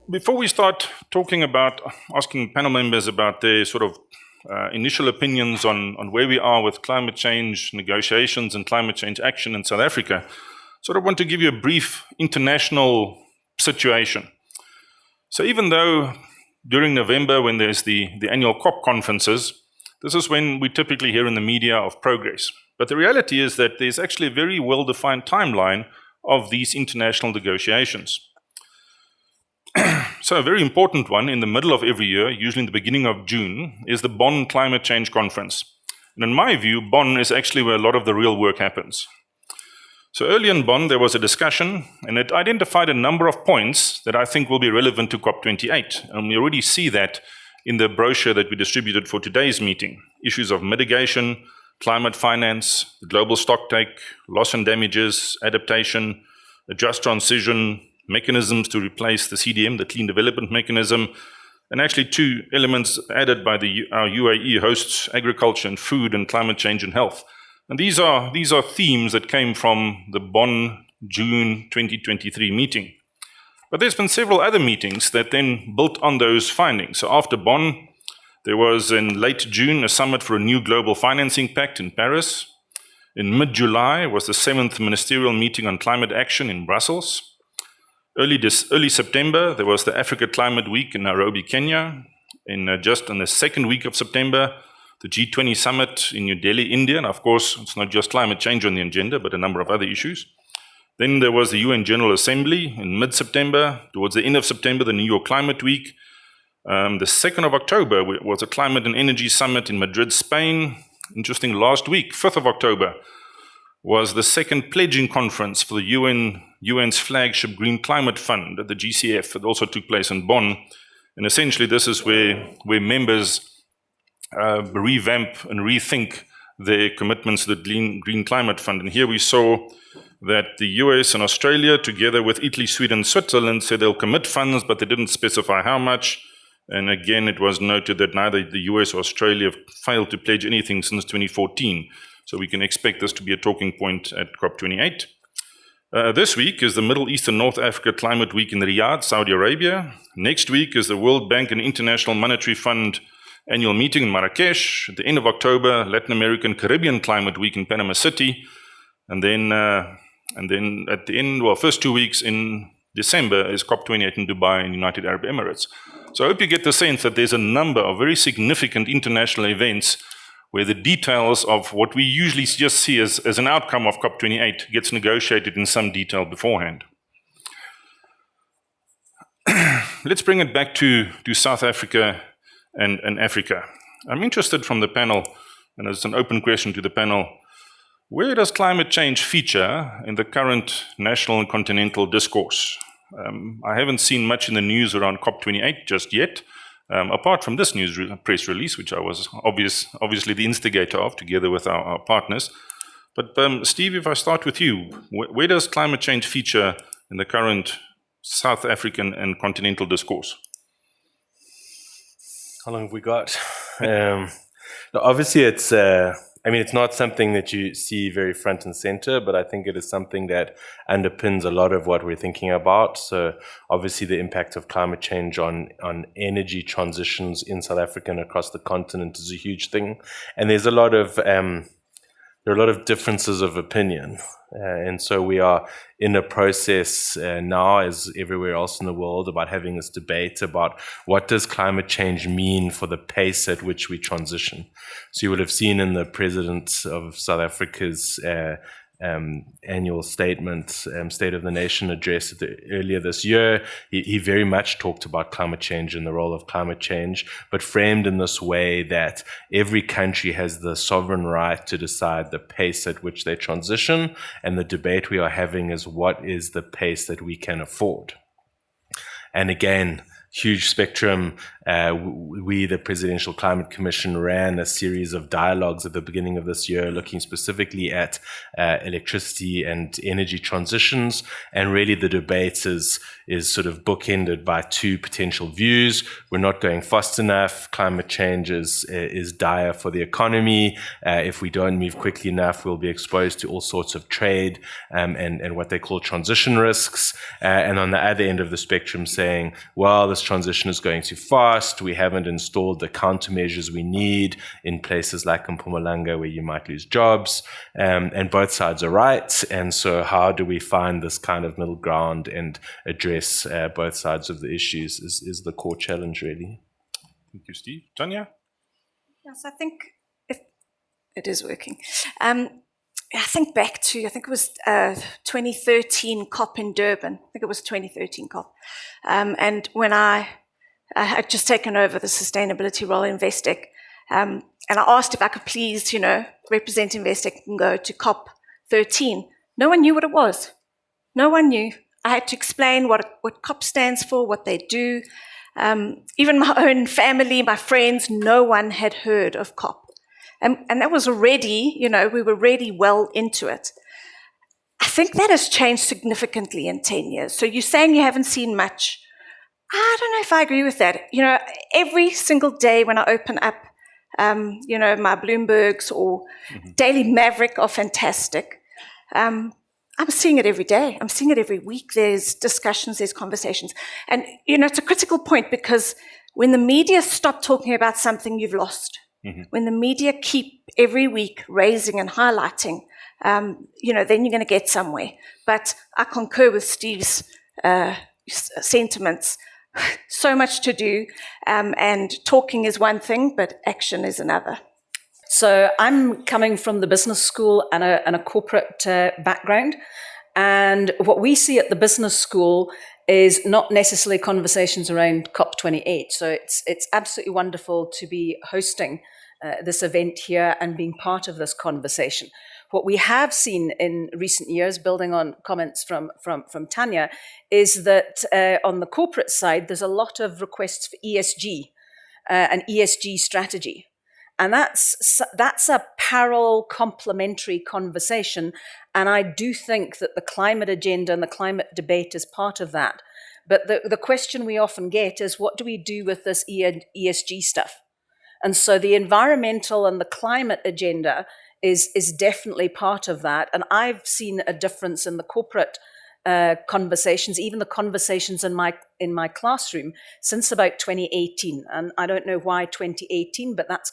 Before we start talking about asking panel members about their sort of initial opinions on where we are with climate change negotiations and climate change action in South Africa, sort of want to give you a brief international situation. So even though during November, when there's the annual COP conferences, this is when we typically hear in the media of progress. But the reality is that there's actually a very well-defined timeline of these international negotiations. So a very important one in the middle of every year, usually in the beginning of June, is the Bonn Climate Change Conference. And in my view, Bonn is actually where a lot of the real work happens. So early in Bonn, there was a discussion, and it identified a number of points that I think will be relevant to COP28. And we already see that in the brochure that we distributed for today's meeting. Issues of mitigation, climate finance, the global stocktake, loss and damages, adaptation, a just transition, mechanisms to replace the CDM, the Clean Development Mechanism, and actually two elements added by our UAE hosts, agriculture and food, and climate change and health. And these are themes that came from the Bonn June 2023 meeting. But there's been several other meetings that then built on those findings. So after Bonn, there was in late June a summit for a new global financing pact in Paris. In mid-July was the 7th ministerial meeting on climate action in Brussels. Early September, there was the Africa Climate Week in Nairobi, Kenya. Just in the second week of September, the G20 summit in New Delhi, India. And of course, it's not just climate change on the agenda, but a number of other issues. Then there was the UN General Assembly in mid-September. Towards the end of September, the New York Climate Week. The 2nd of October was a Climate and Energy Summit in Madrid, Spain. Interesting, last week, 5th of October, was the second pledging conference for the UN's flagship Green Climate Fund, the GCF. It also took place in Bonn. And essentially, this is where members revamp and rethink their commitments to the Green Climate Fund. And here we saw that the US and Australia, together with Italy, Sweden, and Switzerland, said they'll commit funds, but they didn't specify how much. And again, it was noted that neither the US or Australia have failed to pledge anything since 2014. So we can expect this to be a talking point at COP28. This week is the Middle East and North Africa Climate Week in Riyadh, Saudi Arabia. Next week is the World Bank and International Monetary Fund annual meeting in Marrakesh. At the end of October, Latin American Caribbean Climate Week in Panama City. And then at the end, first 2 weeks in December is COP28 in Dubai in United Arab Emirates. So I hope you get the sense that there's a number of very significant international events where the details of what we usually just see as an outcome of COP28 gets negotiated in some detail beforehand. Let's bring it back to South Africa and Africa. I'm interested from the panel, and it's an open question to the panel, where does climate change feature in the current national and continental discourse? I haven't seen much in the news around COP28 just yet, apart from this news press release, which I was obviously the instigator of, together with our partners. But Steve, if I start with you, where does climate change feature in the current South African and continental discourse? How long have we got? Obviously, it's not something that you see very front and center, but I think it is something that underpins a lot of what we're thinking about. So obviously the impact of climate change on energy transitions in South Africa and across the continent is a huge thing. And there's a lot of differences of opinion. And so we are in a process now, as everywhere else in the world, about having this debate about what does climate change mean for the pace at which we transition. So you would have seen in the President of South Africa's annual statement, State of the Nation address earlier this year, he very much talked about climate change and the role of climate change, but framed in this way that every country has the sovereign right to decide the pace at which they transition, and the debate we are having is what is the pace that we can afford. And again, huge spectrum. We, the Presidential Climate Commission, ran a series of dialogues at the beginning of this year looking specifically at electricity and energy transitions. And really the debate is sort of bookended by two potential views. We're not going fast enough. Climate change is dire for the economy. If we don't move quickly enough, we'll be exposed to all sorts of trade and what they call transition risks. And on the other end of the spectrum saying, well, this transition is going too fast. We haven't installed the countermeasures we need in places like Mpumalanga where you might lose jobs. And both sides are right. And so how do we find this kind of middle ground and address both sides of the issues is the core challenge, really. Thank you, Steve. Tanya? Yes, I think if it is working. I think back to, I think it was 2013 COP in Durban. I think it was 2013 COP. And when I had just taken over the sustainability role in Investec, and I asked if I could please, represent Investec and go to COP 13. No one knew what it was. No one knew. I had to explain what COP stands for, what they do. Even my own family, my friends, no one had heard of COP. And that was already, we were already well into it. I think that has changed significantly in 10 years. So you're saying you haven't seen much. I don't know if I agree with that. Every single day when I open up, my Bloombergs or Daily Maverick are fantastic. I'm seeing it every day. I'm seeing it every week. There's discussions, there's conversations. And, it's a critical point because when the media stop talking about something, you've lost. When the media keep every week raising and highlighting, then you're going to get somewhere. But I concur with Steve's sentiments. So much to do, and talking is one thing, but action is another. So I'm coming from the business school and a corporate background. And what we see at the business school is not necessarily conversations around COP28. So it's absolutely wonderful to be hosting this event here and being part of this conversation. What we have seen in recent years, building on comments from Tanya, is that on the corporate side, there's a lot of requests for ESG, an ESG strategy. And that's a parallel complementary conversation. And I do think that the climate agenda and the climate debate is part of that. But the question we often get is, what do we do with this ESG stuff? And so the environmental and the climate agenda is definitely part of that. And I've seen a difference in the corporate conversations, even the conversations in my classroom since about 2018. And I don't know why 2018, but that's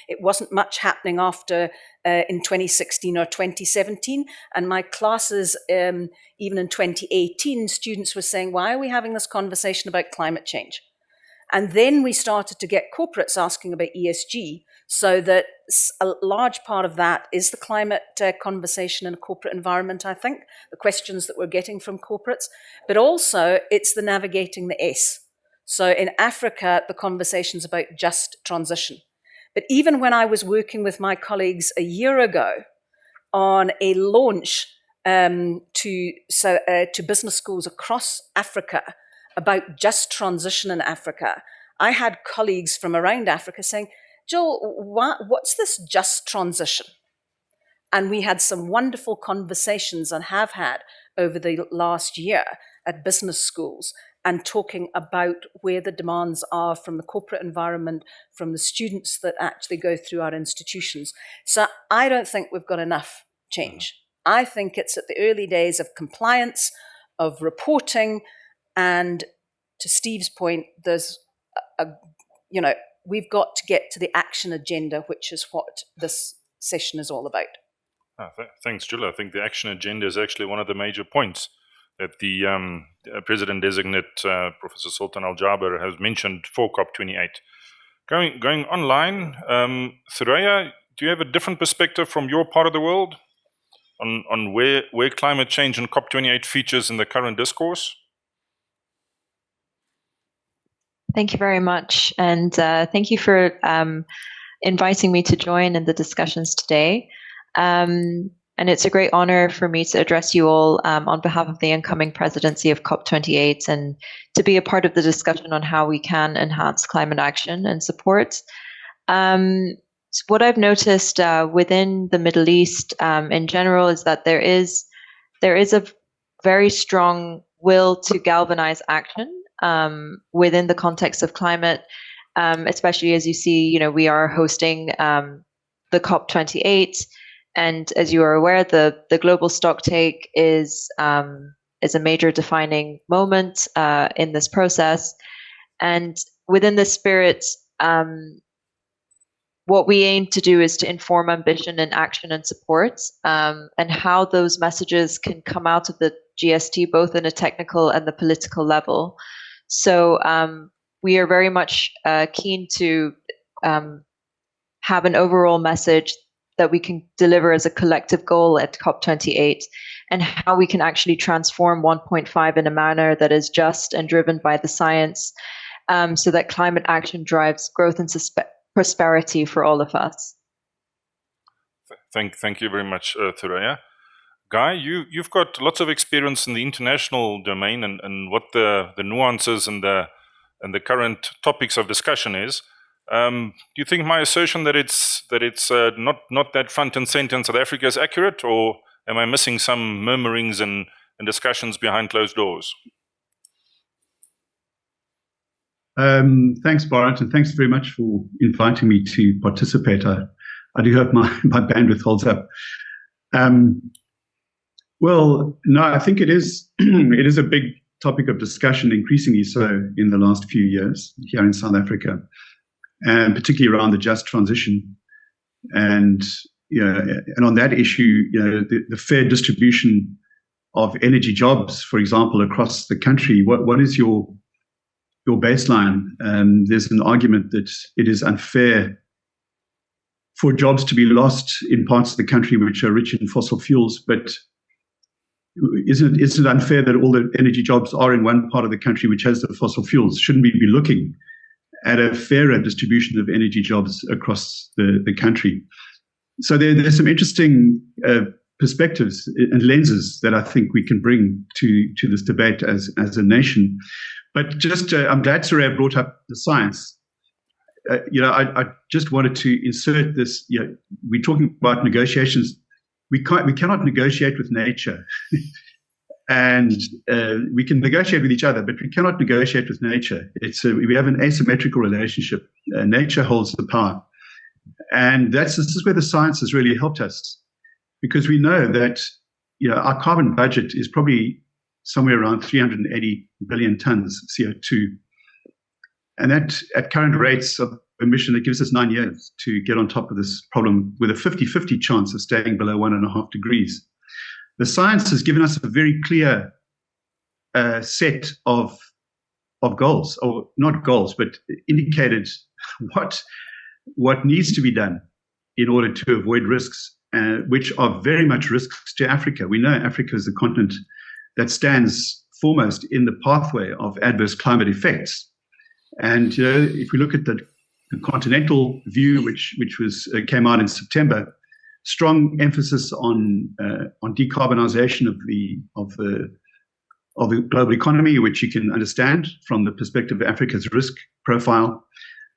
it wasn't much happening after in 2016 or 2017. And my classes, even in 2018, students were saying, why are we having this conversation about climate change? And then we started to get corporates asking about ESG, so that a large part of that is the climate conversation in a corporate environment, I think, the questions that we're getting from corporates, but also it's the navigating the S. So in Africa, the conversation's about just transition. But even when I was working with my colleagues a year ago on a launch to business schools across Africa about just transition in Africa, I had colleagues from around Africa saying, Joel, what's this just transition? And we had some wonderful conversations and have had over the last year at business schools and talking about where the demands are from the corporate environment, from the students that actually go through our institutions. So I don't think we've got enough change. I think it's at the early days of compliance, of reporting, and to Steve's point, there's we've got to get to the action agenda, which is what this session is all about. Thanks, Jill. I think the action agenda is actually one of the major points that the President-designate Professor Sultan Al-Jaber has mentioned for COP28. Going online, Thuraya, do you have a different perspective from your part of the world on where climate change and COP28 features in the current discourse? Thank you very much. And thank you for inviting me to join in the discussions today. And it's a great honor for me to address you all on behalf of the incoming presidency of COP28 and to be a part of the discussion on how we can enhance climate action and support. So what I've noticed within the Middle East in general is that there is a very strong will to galvanize action within the context of climate, especially as you see, we are hosting the COP28. And as you are aware, the global stocktake is a major defining moment in this process. And within this spirit, what we aim to do is to inform ambition and action and support, and how those messages can come out of the GST, both in a technical and the political level. So we are very much keen to have an overall message that we can deliver as a collective goal at COP28, and how we can actually transform 1.5 in a manner that is just and driven by the science, so that climate action drives growth and prosperity for all of us. Thank you very much, Thuraya. Guy, you've got lots of experience in the international domain and what the nuances and the current topics of discussion is. Do you think my assertion that it's not that front and center in South Africa is accurate, or am I missing some murmurings and discussions behind closed doors? Thanks, Bharat, and thanks very much for inviting me to participate. I do hope my bandwidth holds up. Well, no, I think it is a big topic of discussion, increasingly so in the last few years here in South Africa, and particularly around the just transition. And and on that issue, the fair distribution of energy jobs, for example, across the country. What is your baseline? There's an argument that it is unfair for jobs to be lost in parts of the country which are rich in fossil fuels, but isn't it unfair that all the energy jobs are in one part of the country which has the fossil fuels? Shouldn't we be looking at a fairer distribution of energy jobs across the country? So there's some interesting perspectives and lenses that I think we can bring to this debate as a nation. But just, I'm glad Thuraya brought up the science. I just wanted to insert this. We're talking about negotiations. We cannot negotiate with nature, and we can negotiate with each other, but we cannot negotiate with nature. We have an asymmetrical relationship. Nature holds the power, and this is where the science has really helped us, because we know that our carbon budget is probably somewhere around 380 billion tons CO2. And that at current rates of emission, it gives us 9 years to get on top of this problem with a 50-50 chance of staying below 1.5 degrees. The science has given us a very clear set of goals, or not goals, but indicated what needs to be done in order to avoid risks, which are very much risks to Africa. We know Africa is the continent that stands foremost in the pathway of adverse climate effects. And if we look at the continental view, which came out in September, strong emphasis on decarbonization of the global economy, which you can understand from the perspective of Africa's risk profile,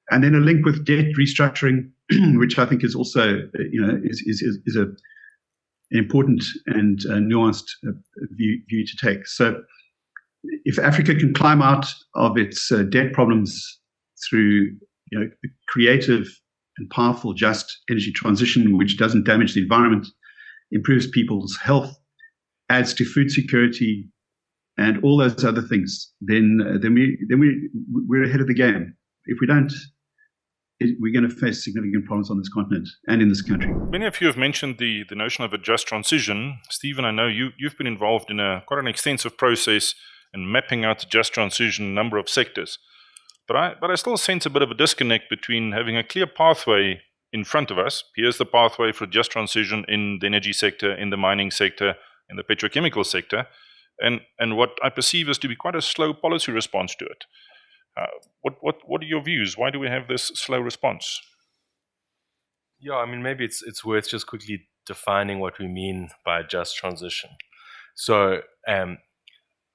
and then a link with debt restructuring, which I think is also is an important and nuanced view to take. So if Africa can climb out of its debt problems through creative and powerful just energy transition, which doesn't damage the environment, improves people's health, adds to food security, and all those other things, then we're ahead of the game. If we don't, we're going to face significant problems on this continent and in this country. Many of you have mentioned the notion of a just transition. Stephen, I know you've been involved in quite an extensive process in mapping out the just transition in a number of sectors. But I still sense a bit of a disconnect between having a clear pathway in front of us. Here's the pathway for just transition in the energy sector, in the mining sector, in the petrochemical sector, and what I perceive as to be quite a slow policy response to it. What are your views? Why do we have this slow response? Yeah, I mean, maybe it's worth just quickly defining what we mean by a just transition. So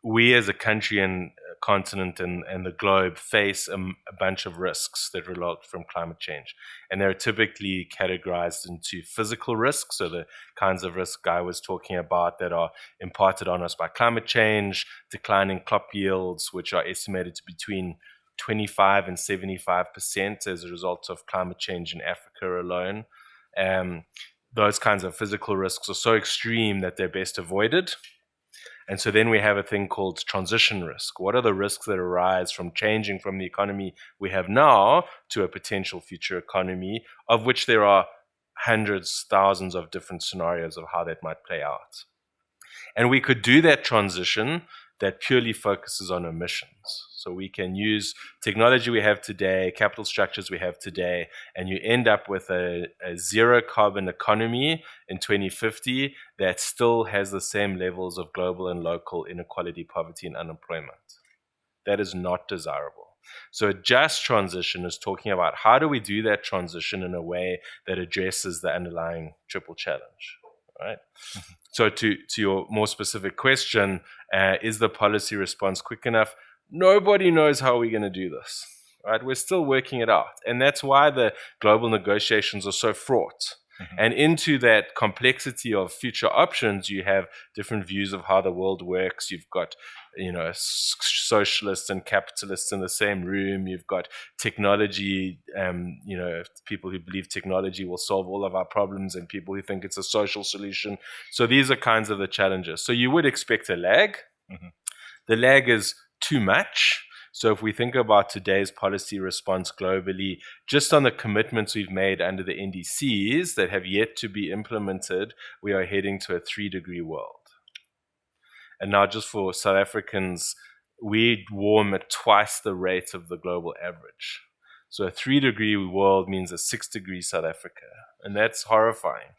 we as a country and continent and the globe face a bunch of risks that result from climate change. And they're typically categorized into physical risks, so the kinds of risks Guy was talking about that are imparted on us by climate change, declining crop yields, which are estimated to be between 25 and 75% as a result of climate change in Africa alone. Those kinds of physical risks are so extreme that they're best avoided. And so then we have a thing called transition risk. What are the risks that arise from changing from the economy we have now to a potential future economy, of which there are hundreds, thousands of different scenarios of how that might play out? And we could do that transition that purely focuses on emissions. So we can use technology we have today, capital structures we have today, and you end up with a zero carbon economy in 2050 that still has the same levels of global and local inequality, poverty, and unemployment. That is not desirable. So a just transition is talking about how do we do that transition in a way that addresses the underlying triple challenge, right? Mm-hmm. So to your more specific question, is the policy response quick enough? Nobody knows how we're going to do this, right? We're still working it out. And that's why the global negotiations are so fraught. Mm-hmm. And into that complexity of future options, you have different views of how the world works. You've got, socialists and capitalists in the same room. You've got technology, people who believe technology will solve all of our problems and people who think it's a social solution. So these are kinds of the challenges. So you would expect a lag. Mm-hmm. The lag is too much. So if we think about today's policy response globally, just on the commitments we've made under the NDCs that have yet to be implemented, we are heading to a 3-degree world. And now just for South Africans, we warm at twice the rate of the global average. So a 3-degree world means a 6-degree South Africa. And that's horrifying.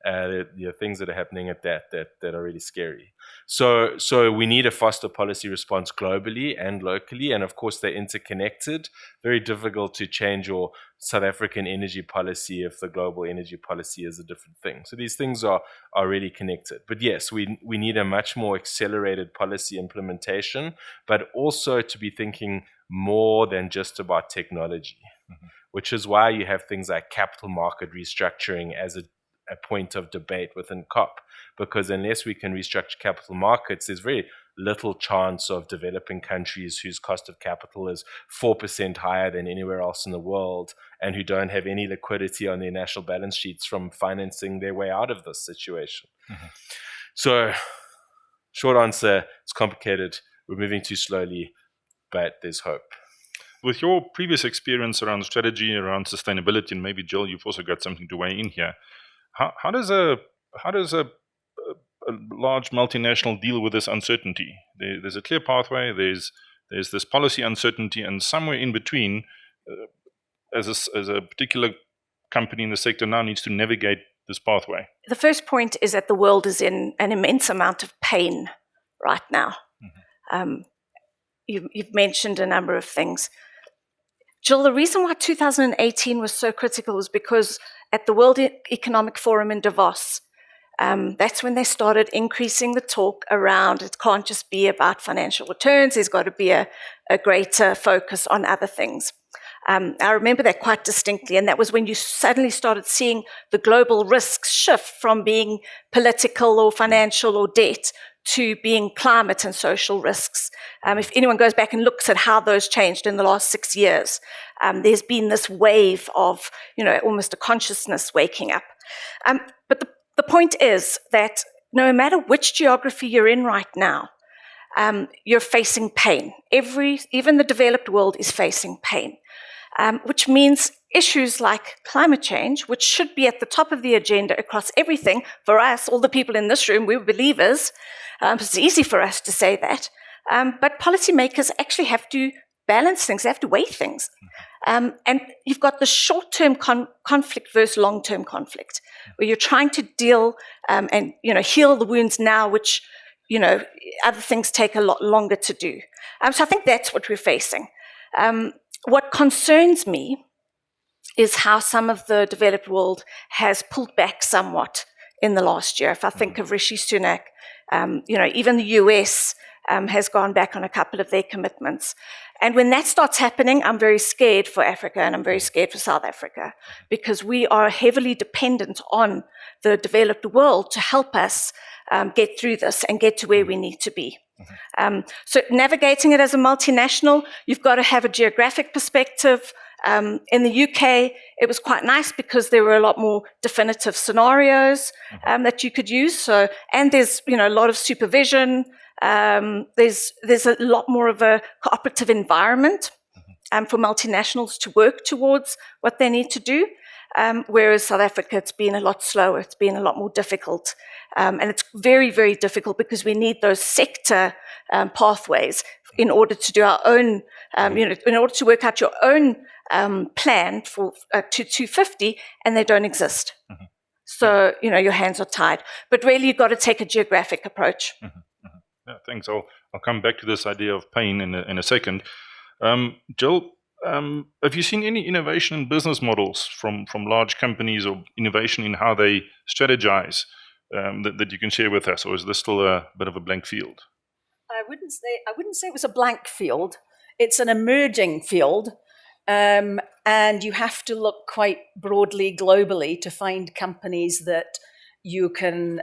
There are things that are happening at that are really scary. So we need a faster policy response globally and locally, and of course they're interconnected. Very difficult to change your South African energy policy if the global energy policy is a different thing. So these things are really connected. But yes, we need a much more accelerated policy implementation, but also to be thinking more than just about technology, mm-hmm. which is why you have things like capital market restructuring as a point of debate within COP, because unless we can restructure capital markets, there's very little chance of developing countries whose cost of capital is 4% higher than anywhere else in the world and who don't have any liquidity on their national balance sheets from financing their way out of this situation. Mm-hmm. So, short answer, it's complicated. We're moving too slowly, but there's hope. With your previous experience around strategy, around sustainability, and maybe Jill, you've also got something to weigh in here. How does a large multinational deal with this uncertainty? There's a clear pathway. There's this policy uncertainty, and somewhere in between, as a particular company in the sector now needs to navigate this pathway. The first point is that the world is in an immense amount of pain right now. Mm-hmm. You've mentioned a number of things. Jill, the reason why 2018 was so critical was because at the World Economic Forum in Davos, that's when they started increasing the talk around it can't just be about financial returns, there's got to be a greater focus on other things. I remember that quite distinctly, and that was when you suddenly started seeing the global risks shift from being political or financial or debt to being climate and social risks. If anyone goes back and looks at how those changed in the last 6 years, there's been this wave of, almost a consciousness waking up. But the point is that no matter which geography you're in right now, you're facing pain. Even the developed world is facing pain, which means issues like climate change, which should be at the top of the agenda across everything. For us, all the people in this room, we're believers. It's easy for us to say that. But policymakers actually have to balance things. They have to weigh things. And you've got the short-term conflict versus long-term conflict, where you're trying to deal and heal the wounds now, which other things take a lot longer to do. So I think that's what we're facing. What concerns me is how some of the developed world has pulled back somewhat in the last year. If I think of Rishi Sunak, even the US has gone back on a couple of their commitments. And when that starts happening, I'm very scared for Africa, and I'm very scared for South Africa, because we are heavily dependent on the developed world to help us get through this and get to where we need to be. So navigating it as a multinational, you've got to have a geographic perspective. In the UK, it was quite nice because there were a lot more definitive scenarios that you could use. So, and there's a lot of supervision. There's a lot more of a cooperative environment for multinationals to work towards what they need to do. Whereas South Africa, it's been a lot slower. It's been a lot more difficult. And it's very, very difficult because we need those sector pathways in order to do our own, in order to work out your own plan for to 250, and they don't exist. So, your hands are tied. But really, you've got to take a geographic approach. Yeah, thanks. I'll come back to this idea of pain in a second. Jill, have you seen any innovation in business models from large companies, or innovation in how they strategize that you can share with us, or is this still a bit of a blank field? I wouldn't say it was a blank field. It's an emerging field, and you have to look quite broadly globally to find companies that you can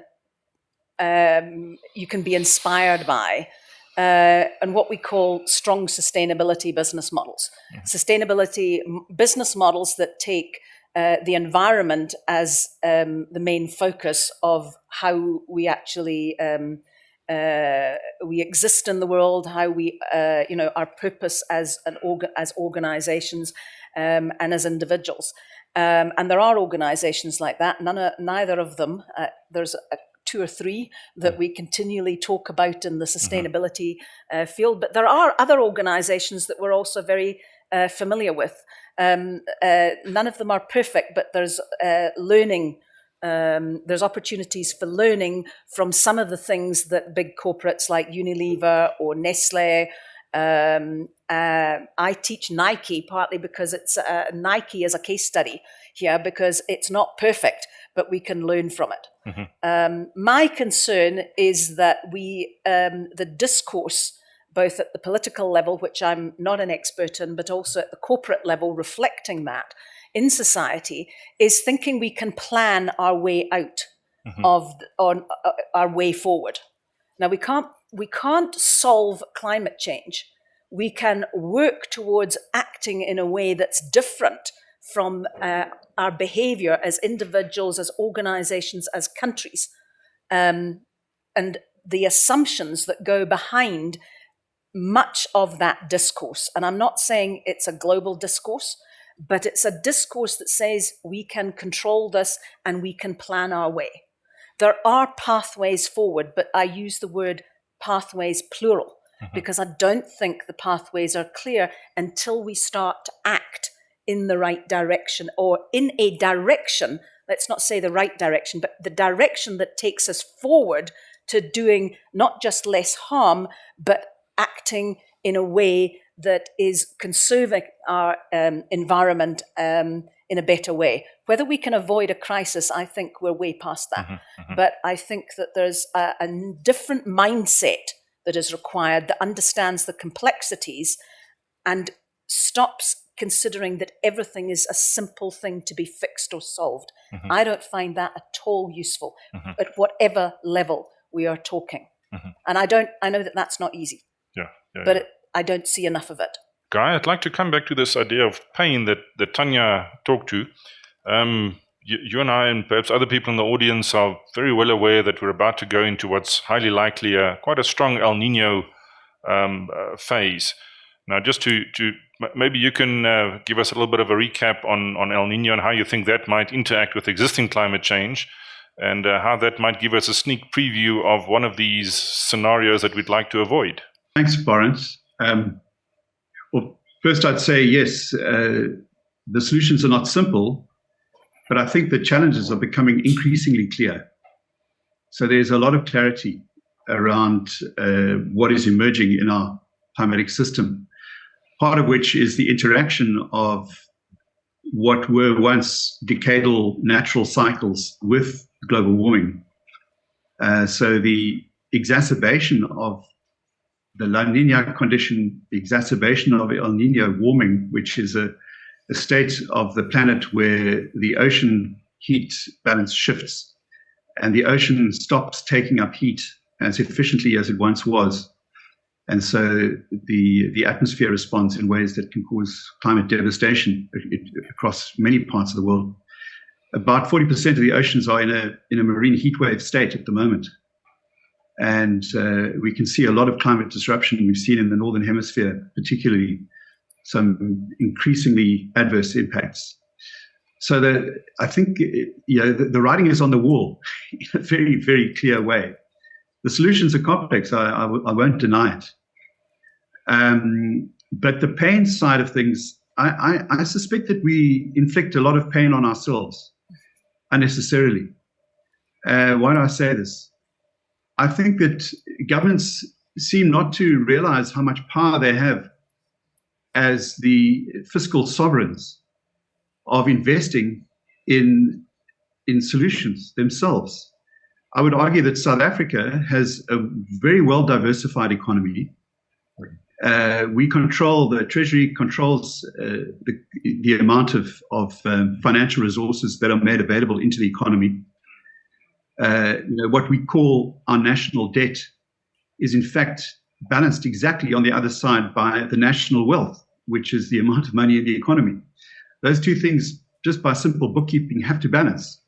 be inspired by, and what we call strong sustainability business models. Sustainability business models that take the environment as the main focus of how we actually we exist in the world, how we our purpose as organizations and as individuals. And there are organizations like that. Neither of them. There's two or three that we continually talk about in the sustainability field, but there are other organizations that we're also very familiar with. None of them are perfect, but there's learning. There's opportunities for learning from some of the things that big corporates like Unilever or Nestle. I teach Nike partly because it's Nike is a case study here, because it's not perfect, but we can learn from it. My concern is that the discourse, both at the political level, which I'm not an expert in, but also at the corporate level, reflecting that in society, is thinking we can plan our way out on our way forward. Now, we can't solve climate change. We can work towards acting in a way that's different from our behavior as individuals, as organizations, as countries, and the assumptions that go behind much of that discourse. And I'm not saying it's a global discourse, but it's a discourse that says we can control this and we can plan our way. There are pathways forward, but I use the word pathways plural, because I don't think the pathways are clear until we start to act in the right direction, or in a direction, let's not say the right direction, but the direction that takes us forward to doing not just less harm, but acting in a way that is conserving our environment in a better way. Whether we can avoid a crisis, I think we're way past that. But I think that there's a different mindset that is required, that understands the complexities and stops considering that everything is a simple thing to be fixed or solved. I don't find that at all useful at whatever level we are talking. And I know that that's not easy. But I don't see enough of it. Guy, I'd like to come back to this idea of pain that Tanya talked to. You and I, and perhaps other people in the audience, are very well aware that we're about to go into what's highly likely quite a strong El Nino phase. Now, just to maybe you can give us a little bit of a recap on El Nino and how you think that might interact with existing climate change, and how that might give us a sneak preview of one of these scenarios that we'd like to avoid. Thanks, Boris. Well, first I'd say yes, the solutions are not simple, but I think the challenges are becoming increasingly clear. So there's a lot of clarity around what is emerging in our climatic system, part of which is the interaction of what were once decadal natural cycles with global warming. So the exacerbation of the La Nina condition, the exacerbation of El Nino warming, which is a state of the planet where the ocean heat balance shifts and the ocean stops taking up heat as efficiently as it once was. And so the atmosphere responds in ways that can cause climate devastation across many parts of the world. About 40% of the oceans are in a marine heat wave state at the moment. And we can see a lot of climate disruption we've seen in the Northern Hemisphere, particularly some increasingly adverse impacts. So I think the writing is on the wall in a very, very clear way. The solutions are complex, I won't deny it. But the pain side of things, I suspect that we inflict a lot of pain on ourselves unnecessarily. Why do I say this? I think that governments seem not to realize how much power they have as the fiscal sovereigns of investing in solutions themselves. I would argue that South Africa has a very well diversified economy. We control, the Treasury controls the amount of financial resources that are made available into the economy. What we call our national debt is in fact balanced exactly on the other side by the national wealth, which is the amount of money in the economy. Those two things, just by simple bookkeeping, have to balance.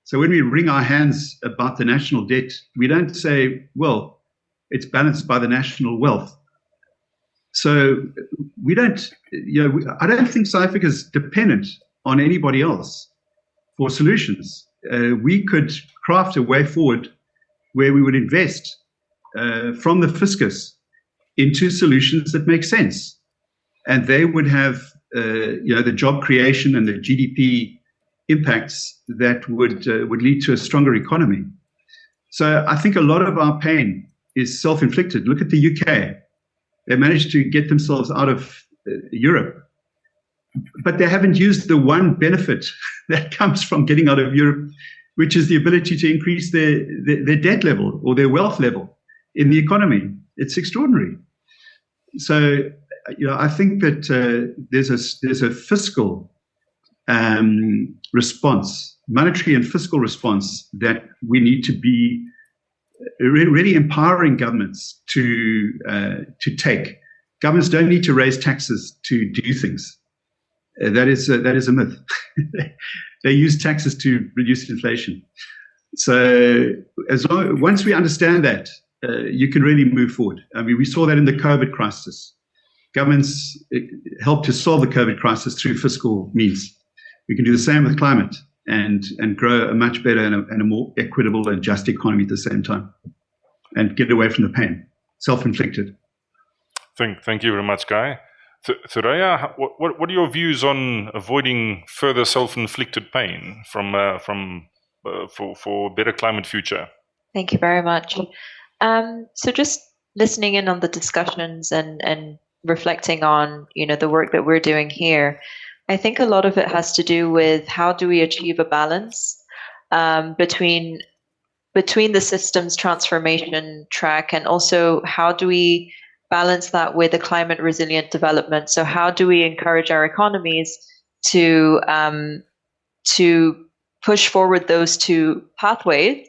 So when we wring our hands about the national debt, we don't say, well, it's balanced by the national wealth. So we don't, I don't think South Africa is dependent on anybody else for solutions. We could craft a way forward where we would invest from the fiscus into solutions that make sense. And they would have, the job creation and the GDP impacts that would lead to a stronger economy. So I think a lot of our pain is self-inflicted. Look at the UK. They managed to get themselves out of Europe, but they haven't used the one benefit that comes from getting out of Europe, which is the ability to increase their debt level or their wealth level in the economy. It's extraordinary. So, I think that there's a fiscal response, monetary and fiscal response that we need to be really empowering governments to take. Governments don't need to raise taxes to do things. That is a myth. They use taxes to reduce inflation. So once we understand that, you can really move forward. I mean, we saw that in the COVID crisis. Governments helped to solve the COVID crisis through fiscal means. We can do the same with climate and grow a much better and a more equitable and just economy at the same time, and get away from the pain, self-inflicted. Thank you very much, Guy. Thuraya, what are your views on avoiding further self-inflicted pain for a better climate future? Thank you very much. So just listening in on the discussions and reflecting on the work that we're doing here, I think a lot of it has to do with how do we achieve a balance between the systems transformation track, and also how do we balance that with a climate resilient development. So how do we encourage our economies to push forward those two pathways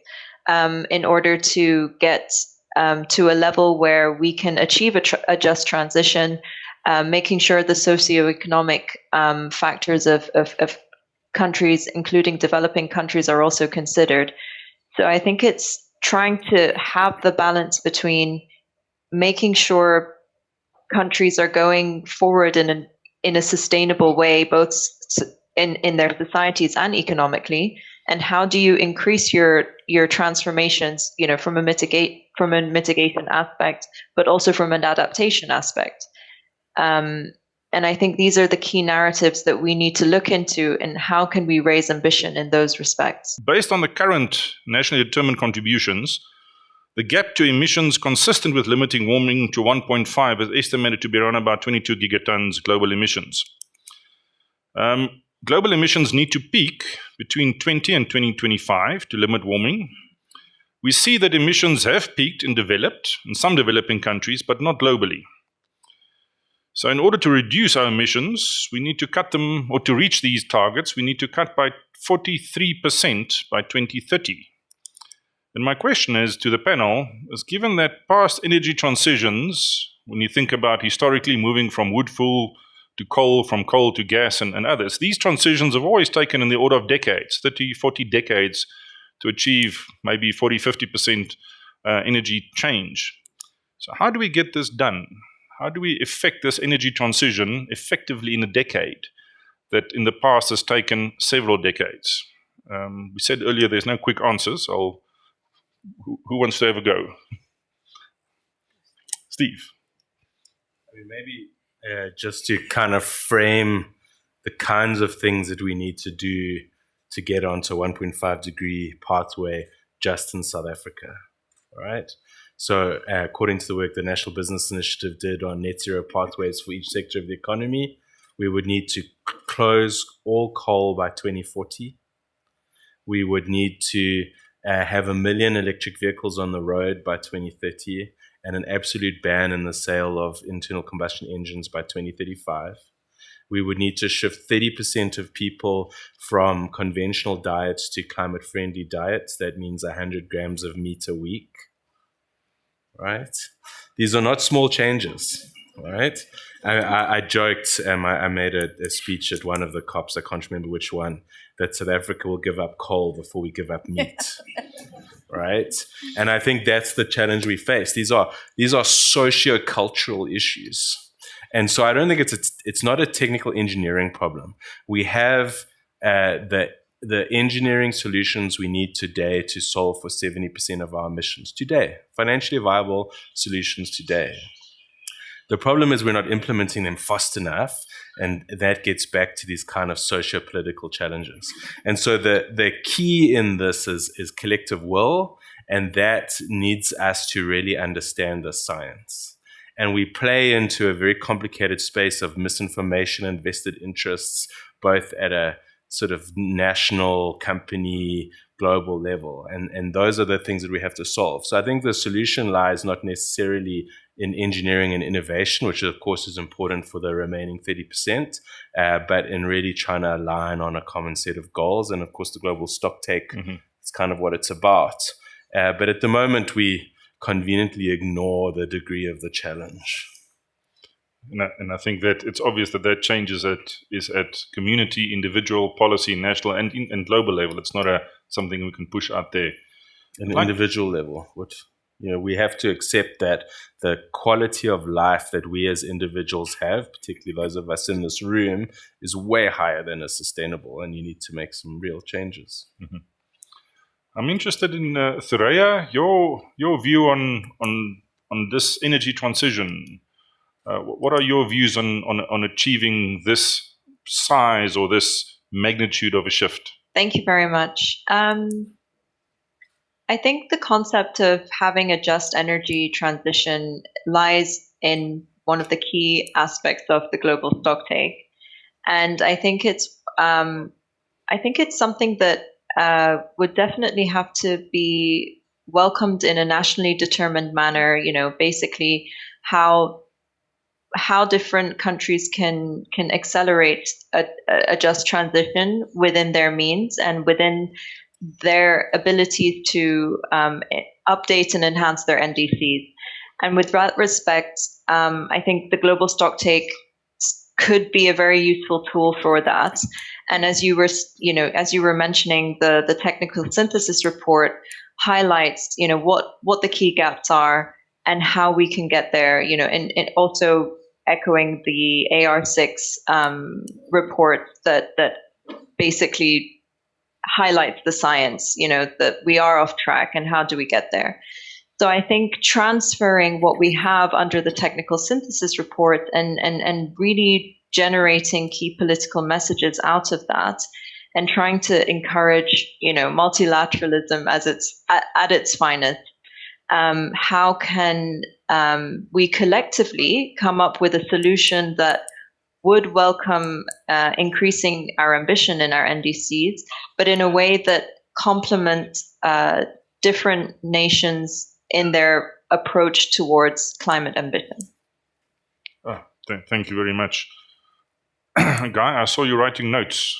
in order to get to a level where we can achieve a just transition, making sure the socioeconomic factors of countries, including developing countries, are also considered. So I think it's trying to have the balance between making sure countries are going forward in a sustainable way, both in their societies and economically, and how do you increase your transformations, from a mitigation aspect, but also from an adaptation aspect. And I think these are the key narratives that we need to look into, and how can we raise ambition in those respects. Based on the current nationally determined contributions, the gap to emissions consistent with limiting warming to 1.5 is estimated to be around about 22 gigatons global emissions. global emissions need to peak between 20 and 2025 to limit warming. We see that emissions have peaked in some developing countries, but not globally. So in order to reduce our emissions, we need to cut them, or to reach these targets, we need to cut by 43% by 2030. And my question is to the panel, is given that past energy transitions, when you think about historically moving from wood fuel to coal, from coal to gas and others, these transitions have always taken in the order of decades, 30, 40 decades, to achieve maybe 40, 50% energy change. So how do we get this done? How do we effect this energy transition effectively in a decade that in the past has taken several decades? We said earlier there's no quick answers. Who wants to have a go? Steve. I mean, maybe just to kind of frame the kinds of things that we need to do to get onto 1.5 degree pathway just in South Africa, right? So according to the work the National Business Initiative did on net zero pathways for each sector of the economy, we would need to close all coal by 2040. We would need to have 1 million electric vehicles on the road by 2030 and an absolute ban in the sale of internal combustion engines by 2035. We would need to shift 30% of people from conventional diets to climate-friendly diets. That means 100 grams of meat a week, right? These are not small changes, right? I joked, I made a speech at one of the COPs, I can't remember which one, that South Africa will give up coal before we give up meat, right? And I think that's the challenge we face. These are socio-cultural issues. And so I don't think it's not a technical engineering problem. We have the engineering solutions we need today to solve for 70% of our emissions today, financially viable solutions today. The problem is we're not implementing them fast enough, and that gets back to these kind of socio-political challenges. And so the key in this is collective will, and that needs us to really understand the science. And we play into a very complicated space of misinformation and vested interests, both at a sort of national, company, global level. And those are the things that we have to solve. So I think the solution lies not necessarily in engineering and innovation, which of course is important for the remaining 30%, but in really trying to align on a common set of goals. And of course, the global stocktake is kind of what it's about. But at the moment, we conveniently ignore the degree of the challenge. And I think that it's obvious that change is at community, individual, policy, national, and global level. It's not something we can push out there. At an individual level, we have to accept that the quality of life that we as individuals have, particularly those of us in this room, is way higher than is sustainable, and you need to make some real changes. Mm-hmm. I'm interested in Thureya, your view on this energy transition. What are your views on achieving this size or this magnitude of a shift? Thank you very much. I think the concept of having a just energy transition lies in one of the key aspects of the global stocktake, and I think it's something that would definitely have to be welcomed in a nationally determined manner. Basically how different countries can accelerate a just transition within their means and within their ability to update and enhance their NDCs. And with that respect, I think the global stocktake could be a very useful tool for that. And as you were mentioning, the technical synthesis report highlights, what the key gaps are and how we can get there, and also echoing the AR6 report that basically highlights the science, that we are off track and how do we get there. So I think transferring what we have under the technical synthesis report and really generating key political messages out of that and trying to encourage, multilateralism as at its finest. How can we collectively come up with a solution that would welcome increasing our ambition in our NDCs, but in a way that complements different nations in their approach towards climate ambition. Thank you very much. Guy, I saw you writing notes.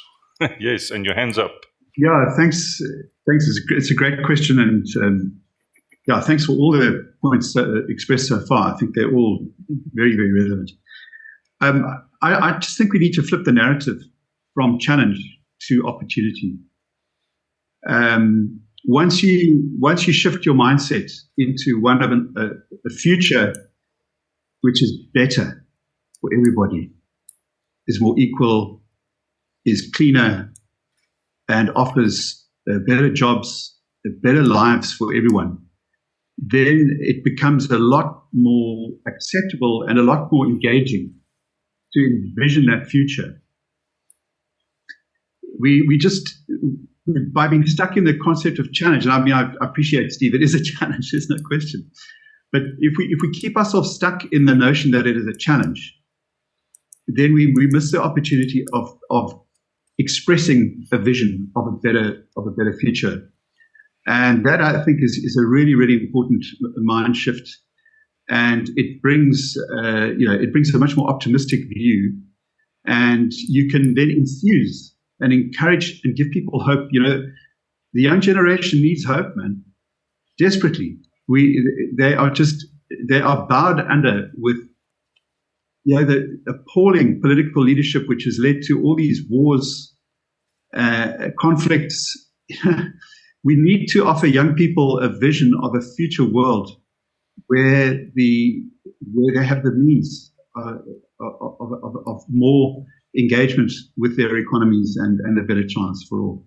Yes, and your hands up. Yeah, thanks. It's a great question, and yeah, thanks for all the points expressed so far. I think they're all very, very relevant. I just think we need to flip the narrative from challenge to opportunity. Once you shift your mindset into one of a future which is better for everybody, is more equal, is cleaner, and offers better jobs, better lives for everyone, then it becomes a lot more acceptable and a lot more engaging to envision that future. We just, by being stuck in the concept of challenge, and I mean, I appreciate, Steve, it is a challenge, there's no question. But if we keep ourselves stuck in the notion that it is a challenge, then we miss the opportunity of expressing a vision of a better future. And that, I think, is a really, really important mind shift. And it brings a much more optimistic view. And you can then enthuse and encourage and give people hope. The young generation needs hope, man, desperately. They are bowed under with the appalling political leadership which has led to all these wars, conflicts. We need to offer young people a vision of a future world where they have the means of more engagement with their economies and a better chance for all.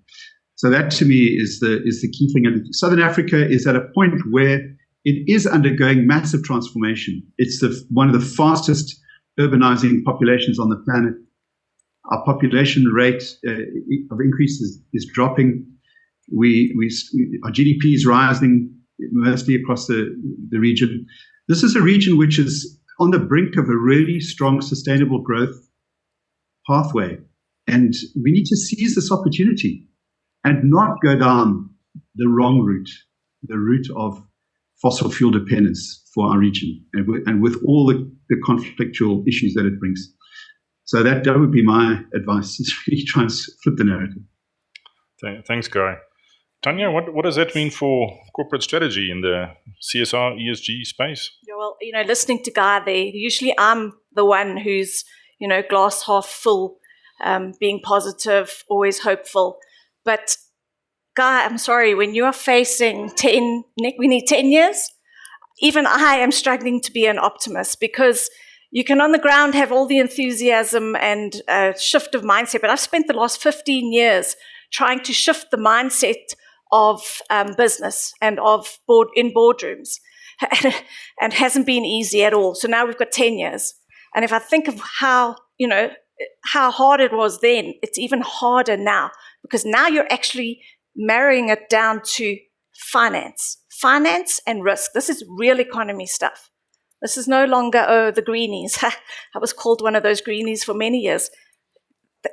So that, to me, is the key thing. And Southern Africa is at a point where it is undergoing massive transformation. It's one of the fastest urbanizing populations on the planet. Our population rate of increase is dropping. Our GDP is rising mostly across the region. This is a region which is on the brink of a really strong sustainable growth pathway. And we need to seize this opportunity and not go down the wrong route, the route of fossil fuel dependence for our region, and with all the conflictual issues that it brings. So that would be my advice, is really try and flip the narrative. Thanks, Guy. Tanya, what does that mean for corporate strategy in the CSR ESG space? Yeah, well, listening to Guy there, usually I'm the one who's, glass half full, being positive, always hopeful. But Guy, I'm sorry, when you are facing we need 10 years, even I am struggling to be an optimist, because you can on the ground have all the enthusiasm and shift of mindset, but I've spent the last 15 years trying to shift the mindset of business and in boardrooms, and hasn't been easy at all. So now we've got 10 years. And if I think of how hard it was then, it's even harder now, because now you're actually marrying it down to finance and risk. This is real economy stuff. This is no longer, the greenies. I was called one of those greenies for many years.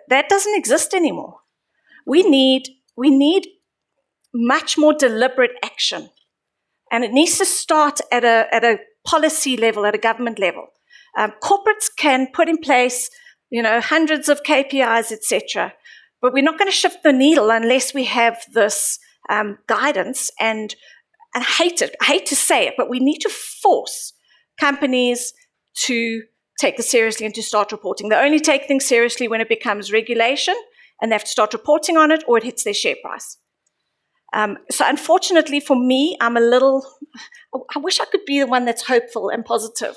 That doesn't exist anymore. We need much more deliberate action. And it needs to start at a policy level, at a government level. Corporates can put in place, hundreds of KPIs, etc. But we're not going to shift the needle unless we have this guidance. And I hate to say it, but we need to force companies to take this seriously and to start reporting. They only take things seriously when it becomes regulation, and they have to start reporting on it, or it hits their share price. So unfortunately for me, I wish I could be the one that's hopeful and positive.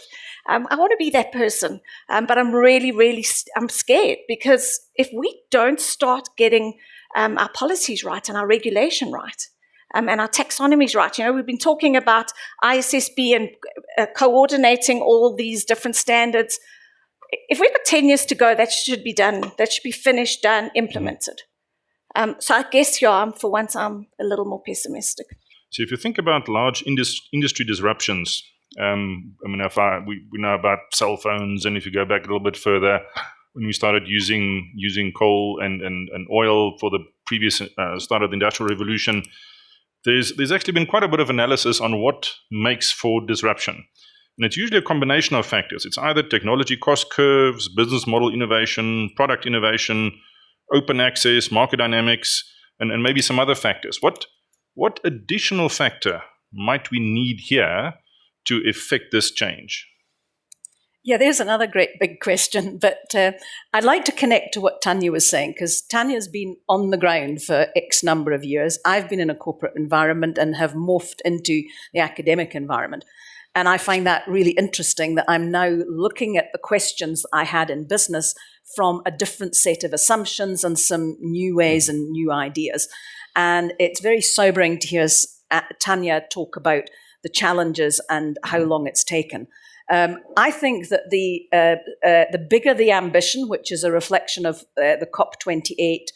I want to be that person, but I'm really, I'm scared, because if we don't start getting our policies right and our regulation right, and our taxonomies right, we've been talking about ISSB and coordinating all these different standards. If we've got 10 years to go, that should be done. That should be finished, done, implemented. So I guess, for once, I'm a little more pessimistic. So if you think about large industry disruptions, we know about cell phones, and if you go back a little bit further, when we started using coal and oil for the previous start of the Industrial Revolution, there's actually been quite a bit of analysis on what makes for disruption. And it's usually a combination of factors. It's either technology cost curves, business model innovation, product innovation, open access, market dynamics, and maybe some other factors. What additional factor might we need here to effect this change? Yeah, there's another great big question, but I'd like to connect to what Tanya was saying, because Tanya's been on the ground for X number of years. I've been in a corporate environment and have morphed into the academic environment. And I find that really interesting that I'm now looking at the questions I had in business from a different set of assumptions and some new ways and new ideas. And it's very sobering to hear Tanya talk about the challenges and how long it's taken. I think that the bigger the ambition, which is a reflection of the COP28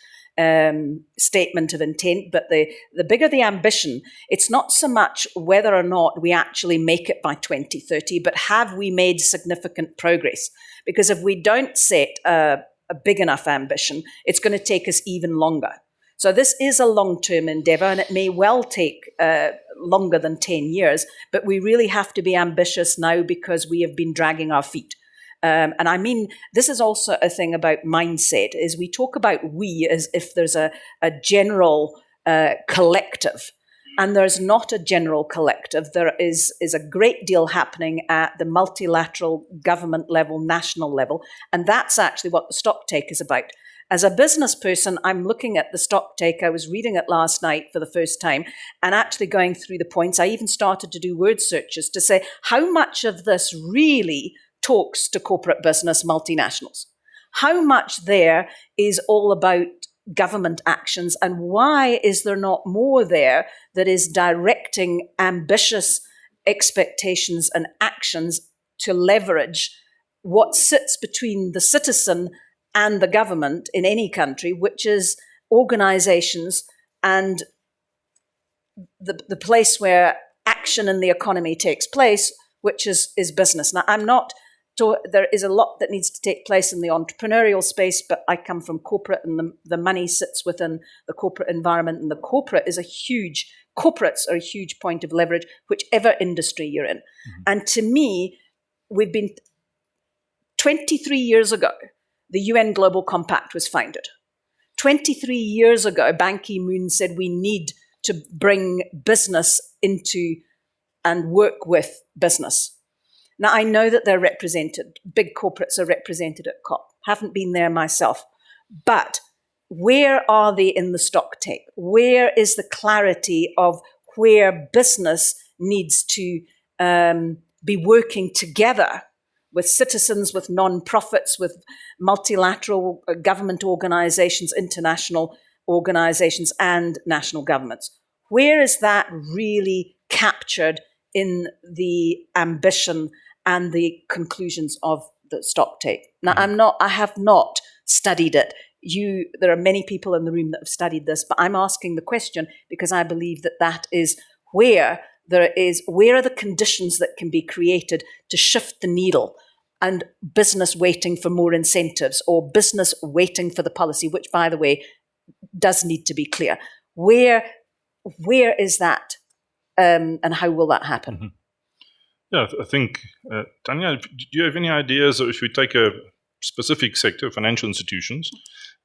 statement of intent, but the bigger the ambition, it's not so much whether or not we actually make it by 2030, but have we made significant progress? Because if we don't set a big enough ambition, it's going to take us even longer. So this is a long-term endeavor, and it may well take longer than 10 years, but we really have to be ambitious now because we have been dragging our feet. And I mean, this is also a thing about mindset, is we talk about we as if there's a general collective, and there's not a general collective. There is a great deal happening at the multilateral government level, national level, and that's actually what the stocktake is about. As a business person, I'm looking at the stocktake. I was reading it last night for the first time and actually going through the points. I even started to do word searches to say how much of this really talks to corporate business multinationals. How much there is all about government actions, and why is there not more there that is directing ambitious expectations and actions to leverage what sits between the citizen and the government in any country, which is organizations and the place where action in the economy takes place, which is business. Now, there is a lot that needs to take place in the entrepreneurial space, but I come from corporate, and the money sits within the corporate environment, and the corporates are a huge point of leverage, whichever industry you're in. Mm-hmm. And to me, 23 years ago, the UN Global Compact was founded. 23 years ago, Ban Ki-moon said we need to bring business into and work with business. Now, I know that they're represented, big corporates are represented at COP. Haven't been there myself. But where are they in the stocktake? Where is the clarity of where business needs to be working together with citizens, with non-profits, with multilateral government organizations, international organizations, and national governments? Where is that really captured in the ambition and the conclusions of the stocktake? Now, I have not studied it. There are many people in the room that have studied this, but I'm asking the question because I believe that is where are the conditions that can be created to shift the needle, and business waiting for more incentives or business waiting for the policy, which, by the way, does need to be clear. Where is that, and how will that happen? Mm-hmm. Yeah, I think, Tanya, do you have any ideas, or if we take a specific sector, financial institutions,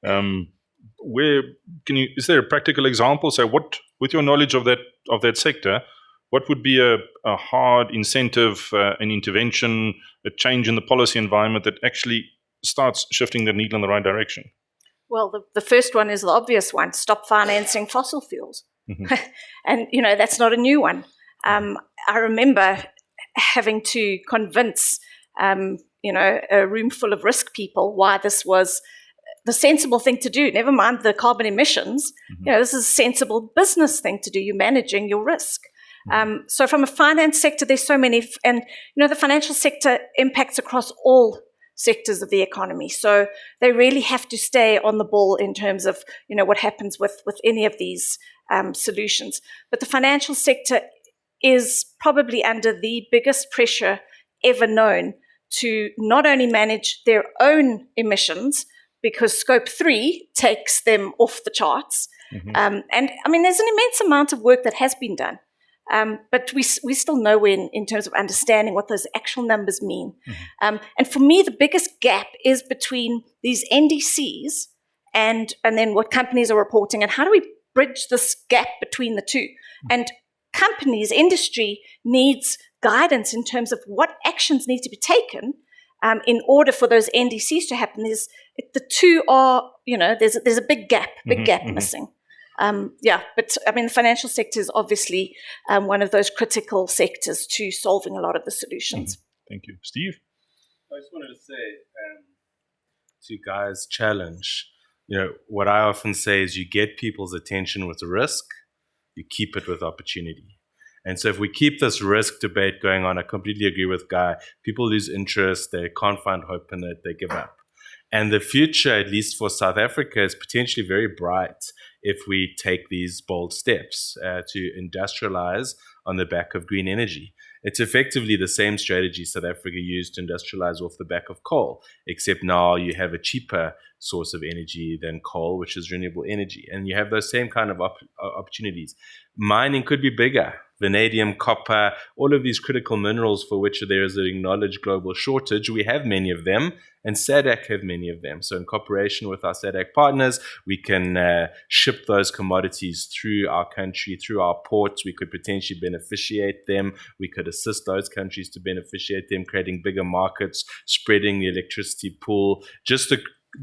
is there a practical example? So what, with your knowledge of that sector, what would be a hard incentive, an intervention, a change in the policy environment that actually starts shifting the needle in the right direction? Well, the first one is the obvious one: stop financing fossil fuels. Mm-hmm. And, that's not a new one. I remember having to convince, a room full of risk people why this was the sensible thing to do. Never mind the carbon emissions. Mm-hmm. This is a sensible business thing to do. You're managing your risk. So from a finance sector, there's so many, and the financial sector impacts across all sectors of the economy. So they really have to stay on the ball in terms of, what happens with any of these solutions. But the financial sector is probably under the biggest pressure ever known to not only manage their own emissions, because scope 3 takes them off the charts. And I mean, there's an immense amount of work that has been done. But we're still nowhere in terms of understanding what those actual numbers mean. And for me, the biggest gap is between these NDCs and then what companies are reporting, and how do we bridge this gap between the two? And companies, industry needs guidance in terms of what actions need to be taken in order for those NDCs to happen. The two are, there's a big gap missing. But I mean, the financial sector is obviously one of those critical sectors to solving a lot of the solutions. Thank you. Steve? I just wanted to say to Guy's challenge, what I often say is you get people's attention with risk, you keep it with opportunity. And so if we keep this risk debate going on, I completely agree with Guy. People lose interest, they can't find hope in it, they give up. And the future, at least for South Africa, is potentially very bright if we take these bold steps to industrialize on the back of green energy. It's effectively the same strategy South Africa used to industrialize off the back of coal, except now you have a cheaper source of energy than coal, which is renewable energy. And you have those same kind of opportunities. Mining could be bigger. Vanadium, copper, all of these critical minerals for which there is an acknowledged global shortage. We have many of them, and SADC have many of them. So in cooperation with our SADC partners, we can ship those commodities through our country, through our ports. We could potentially beneficiate them. We could assist those countries to beneficiate them, creating bigger markets, spreading the electricity pool. Just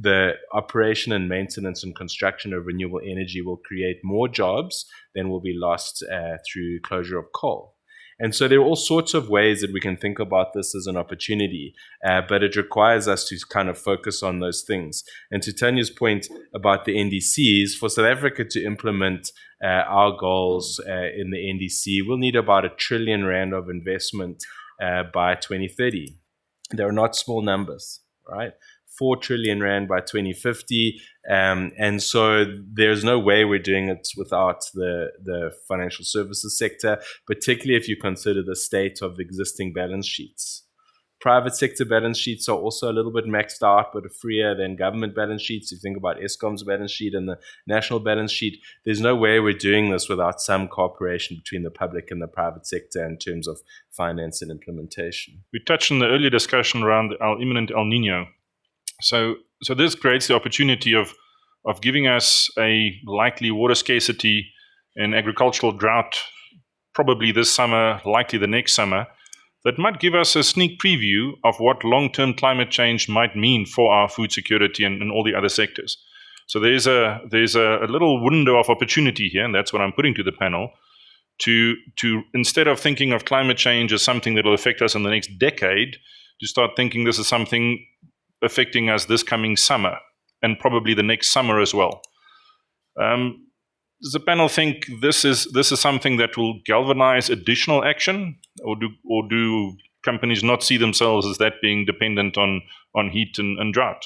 the operation and maintenance and construction of renewable energy will create more jobs than will be lost through closure of coal. And so there are all sorts of ways that we can think about this as an opportunity, but it requires us to kind of focus on those things. And to Tanya's point about the NDCs, for South Africa to implement our goals in the NDC, we'll need about R1 trillion of investment by 2030. They are not small numbers, right? 4 trillion rand by 2050. And so there's no way we're doing it without the financial services sector, particularly if you consider the state of existing balance sheets. Private sector balance sheets are also a little bit maxed out, but freer than government balance sheets. If you think about Eskom's balance sheet and the national balance sheet, there's no way we're doing this without some cooperation between the public and the private sector in terms of finance and implementation. We touched on the earlier discussion around our imminent El Nino. So this creates the opportunity of giving us a likely water scarcity and agricultural drought, probably this summer, likely the next summer, that might give us a sneak preview of what long-term climate change might mean for our food security and all the other sectors. So there's a little window of opportunity here, and that's what I'm putting to the panel, to instead of thinking of climate change as something that will affect us in the next decade, to start thinking this is something affecting us this coming summer and probably the next summer as well. Does the panel think this is something that will galvanize additional action, or do companies not see themselves as that being dependent on heat and drought?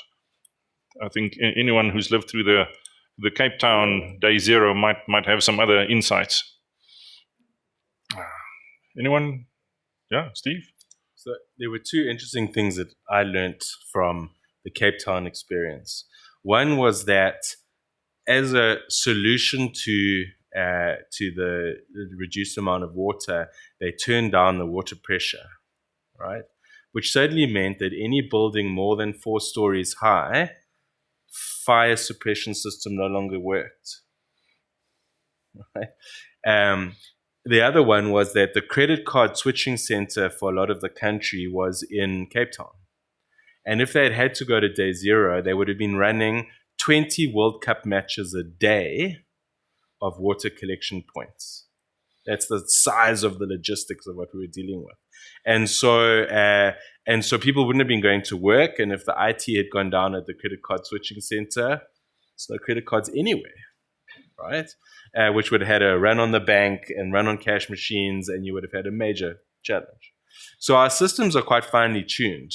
I think anyone who's lived through the Cape Town day zero might have some other insights. Anyone? Yeah, Steve? So there were two interesting things that I learned from the Cape Town experience. One was that as a solution to the reduced amount of water, they turned down the water pressure, right? Which certainly meant that any building more than 4 stories high, fire suppression system no longer worked, right? The other one was that the credit card switching center for a lot of the country was in Cape Town. And if they had to go to day zero, they would have been running 20 World Cup matches a day of water collection points. That's the size of the logistics of what we were dealing with. And so people wouldn't have been going to work. And if the IT had gone down at the credit card switching center, there's no credit cards anywhere, right? Which would have had a run on the bank and run on cash machines, and you would have had a major challenge. So our systems are quite finely tuned.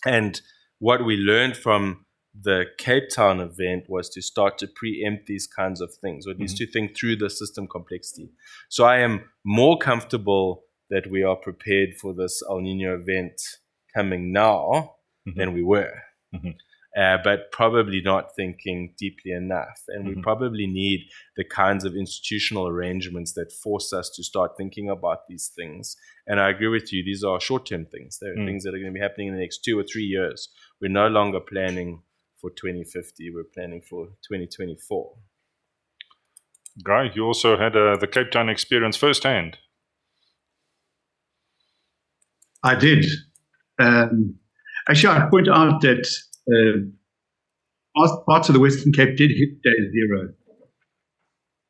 And what we learned from the Cape Town event was to start to preempt these kinds of things, or at least to think through the system complexity. So I am more comfortable that we are prepared for this El Nino event coming now Mm-hmm. than we were. Mm-hmm. But probably not thinking deeply enough. And we probably need the kinds of institutional arrangements that force us to start thinking about these things. And I agree with you, these are short-term things. They're things that are going to be happening in the next 2 or 3 years. We're no longer planning for 2050, we're planning for 2024. Guy, you also had the Cape Town experience firsthand. I did. Actually, I'd point out that parts of the Western Cape did hit day zero.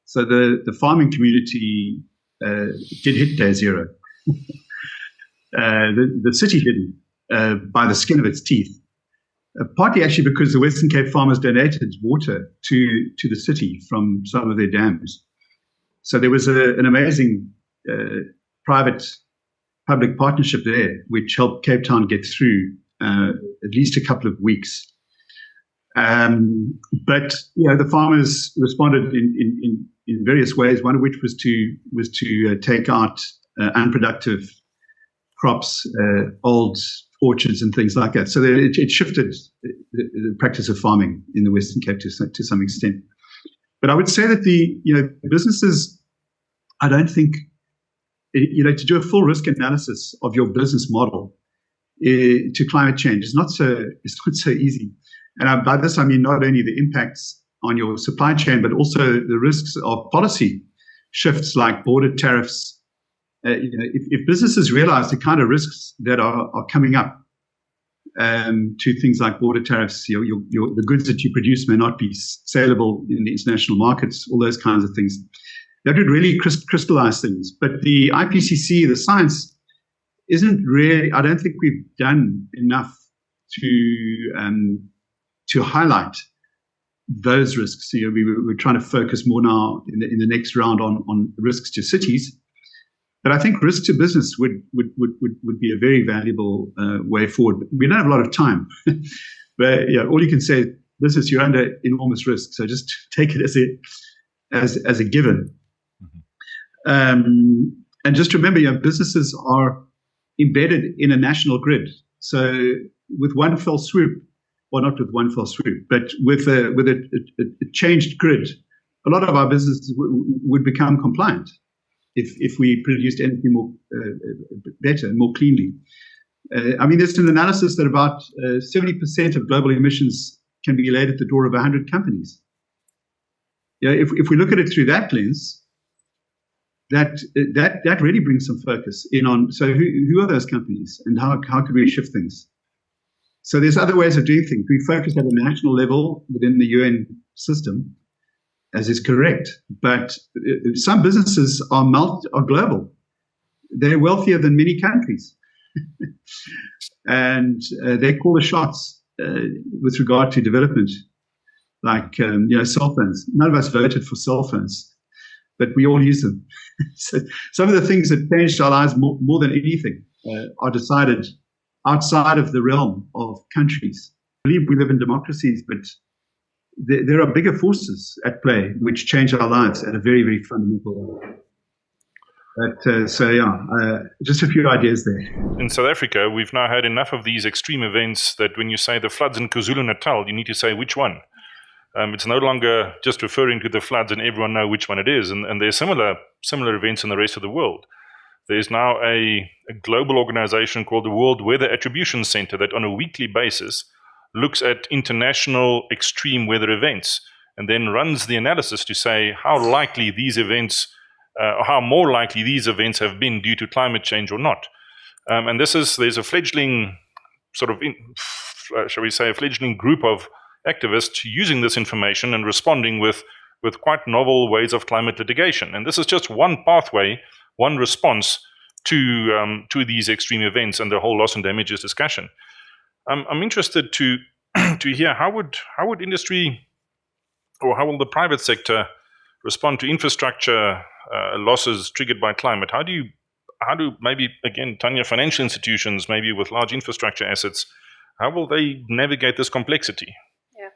So the farming community did hit day zero. The city didn't, by the skin of its teeth. Partly actually because the Western Cape farmers donated water to the city from some of their dams. So there was an amazing private-public partnership there, which helped Cape Town get through at least a couple of weeks. But the farmers responded in various ways. One of which was to take out unproductive crops, old orchards and things like that. So it shifted the practice of farming in the Western Cape to some extent. But I would say that the businesses, I don't think, to do a full risk analysis of your business model to climate change is not so easy. And by this I mean not only the impacts on your supply chain, but also the risks of policy shifts like border tariffs. If businesses realize the kind of risks that are coming up to things like border tariffs, the goods that you produce may not be saleable in the international markets, all those kinds of things, that would really crystallize things. But the IPCC, the science, isn't really, I don't think we've done enough to highlight those risks. We're trying to focus more now in the next round on risks to cities. But I think risk to business would be a very valuable way forward. We don't have a lot of time, but all you can say is, business, you're under enormous risk. So just take it as a given. Mm-hmm. And just remember, businesses are embedded in a national grid. So with one fell swoop, or not with one fell swoop, but with a changed grid, a lot of our businesses would become compliant if we produced anything more better, more cleanly. There's an analysis that about 70% of global emissions can be laid at the door of 100 companies. If we look at it through that lens, that really brings some focus in on, so who are those companies and how could we shift things? So there's other ways of doing things. We focus at a national level within the UN system, as is correct, but some businesses are global. They're wealthier than many countries. And they call the shots with regard to development, like cell phones. None of us voted for cell phones, but we all use them. So some of the things that changed our lives more than anything are decided outside of the realm of countries. I believe we live in democracies, but there are bigger forces at play which change our lives at a very, very fundamental level. But just a few ideas there. In South Africa, we've now had enough of these extreme events that when you say the floods in KwaZulu-Natal, you need to say which one. It's no longer just referring to the floods and everyone know which one it is. And there's similar events in the rest of the world. There's now a global organization called the World Weather Attribution Center that on a weekly basis looks at international extreme weather events and then runs the analysis to say how likely these events, how more likely these events have been due to climate change or not. And there's a fledgling a fledgling group of activists using this information and responding with quite novel ways of climate litigation. And this is just one pathway, one response to these extreme events and the whole loss and damages discussion. I'm interested to hear how would industry or how will the private sector respond to infrastructure losses triggered by climate? How do maybe again, Tanya, financial institutions maybe with large infrastructure assets, how will they navigate this complexity? Yeah.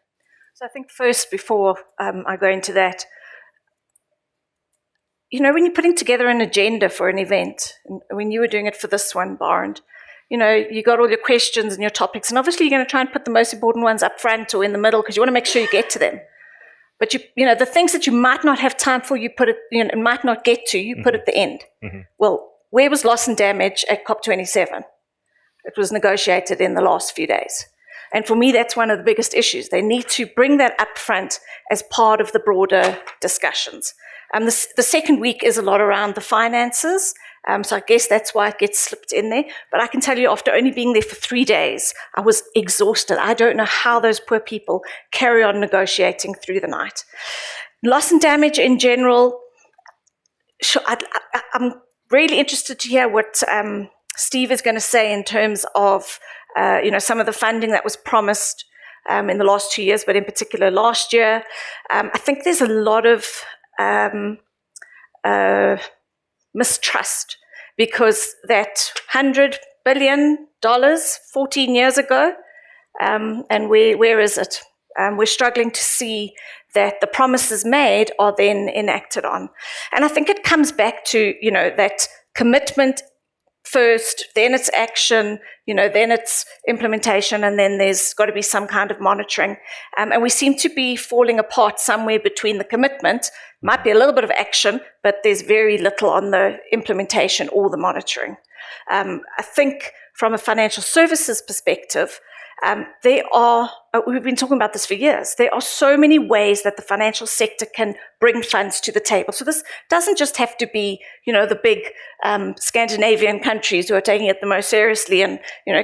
So I think first, before I go into that, when you're putting together an agenda for an event, and when you were doing it for this one, Barend, you got all your questions and your topics, and obviously you're going to try and put the most important ones up front or in the middle because you want to make sure you get to them. But the things that you might not have time for, you put it, and might not get to, you put at the end. Well, where was loss and damage at COP27? It was negotiated in the last few days. And for me, that's one of the biggest issues. They need to bring that up front as part of the broader discussions. The second week is a lot around the finances. So I guess that's why it gets slipped in there. But I can tell you, after only being there for 3 days, I was exhausted. I don't know how those poor people carry on negotiating through the night. Loss and damage in general, I'm really interested to hear what Steve is going to say in terms of some of the funding that was promised in the last 2 years, but in particular last year. I think there's a lot of mistrust because that $100 billion 14 years ago, and where is it? We're struggling to see that the promises made are then enacted on. And I think it comes back to, that commitment first, then it's action, then it's implementation, and then there's got to be some kind of monitoring. And we seem to be falling apart somewhere between the commitment, might be a little bit of action, but there's very little on the implementation or the monitoring. I think from a financial services perspective, we've been talking about this for years. There are so many ways that the financial sector can bring funds to the table. So this doesn't just have to be, the big Scandinavian countries who are taking it the most seriously and,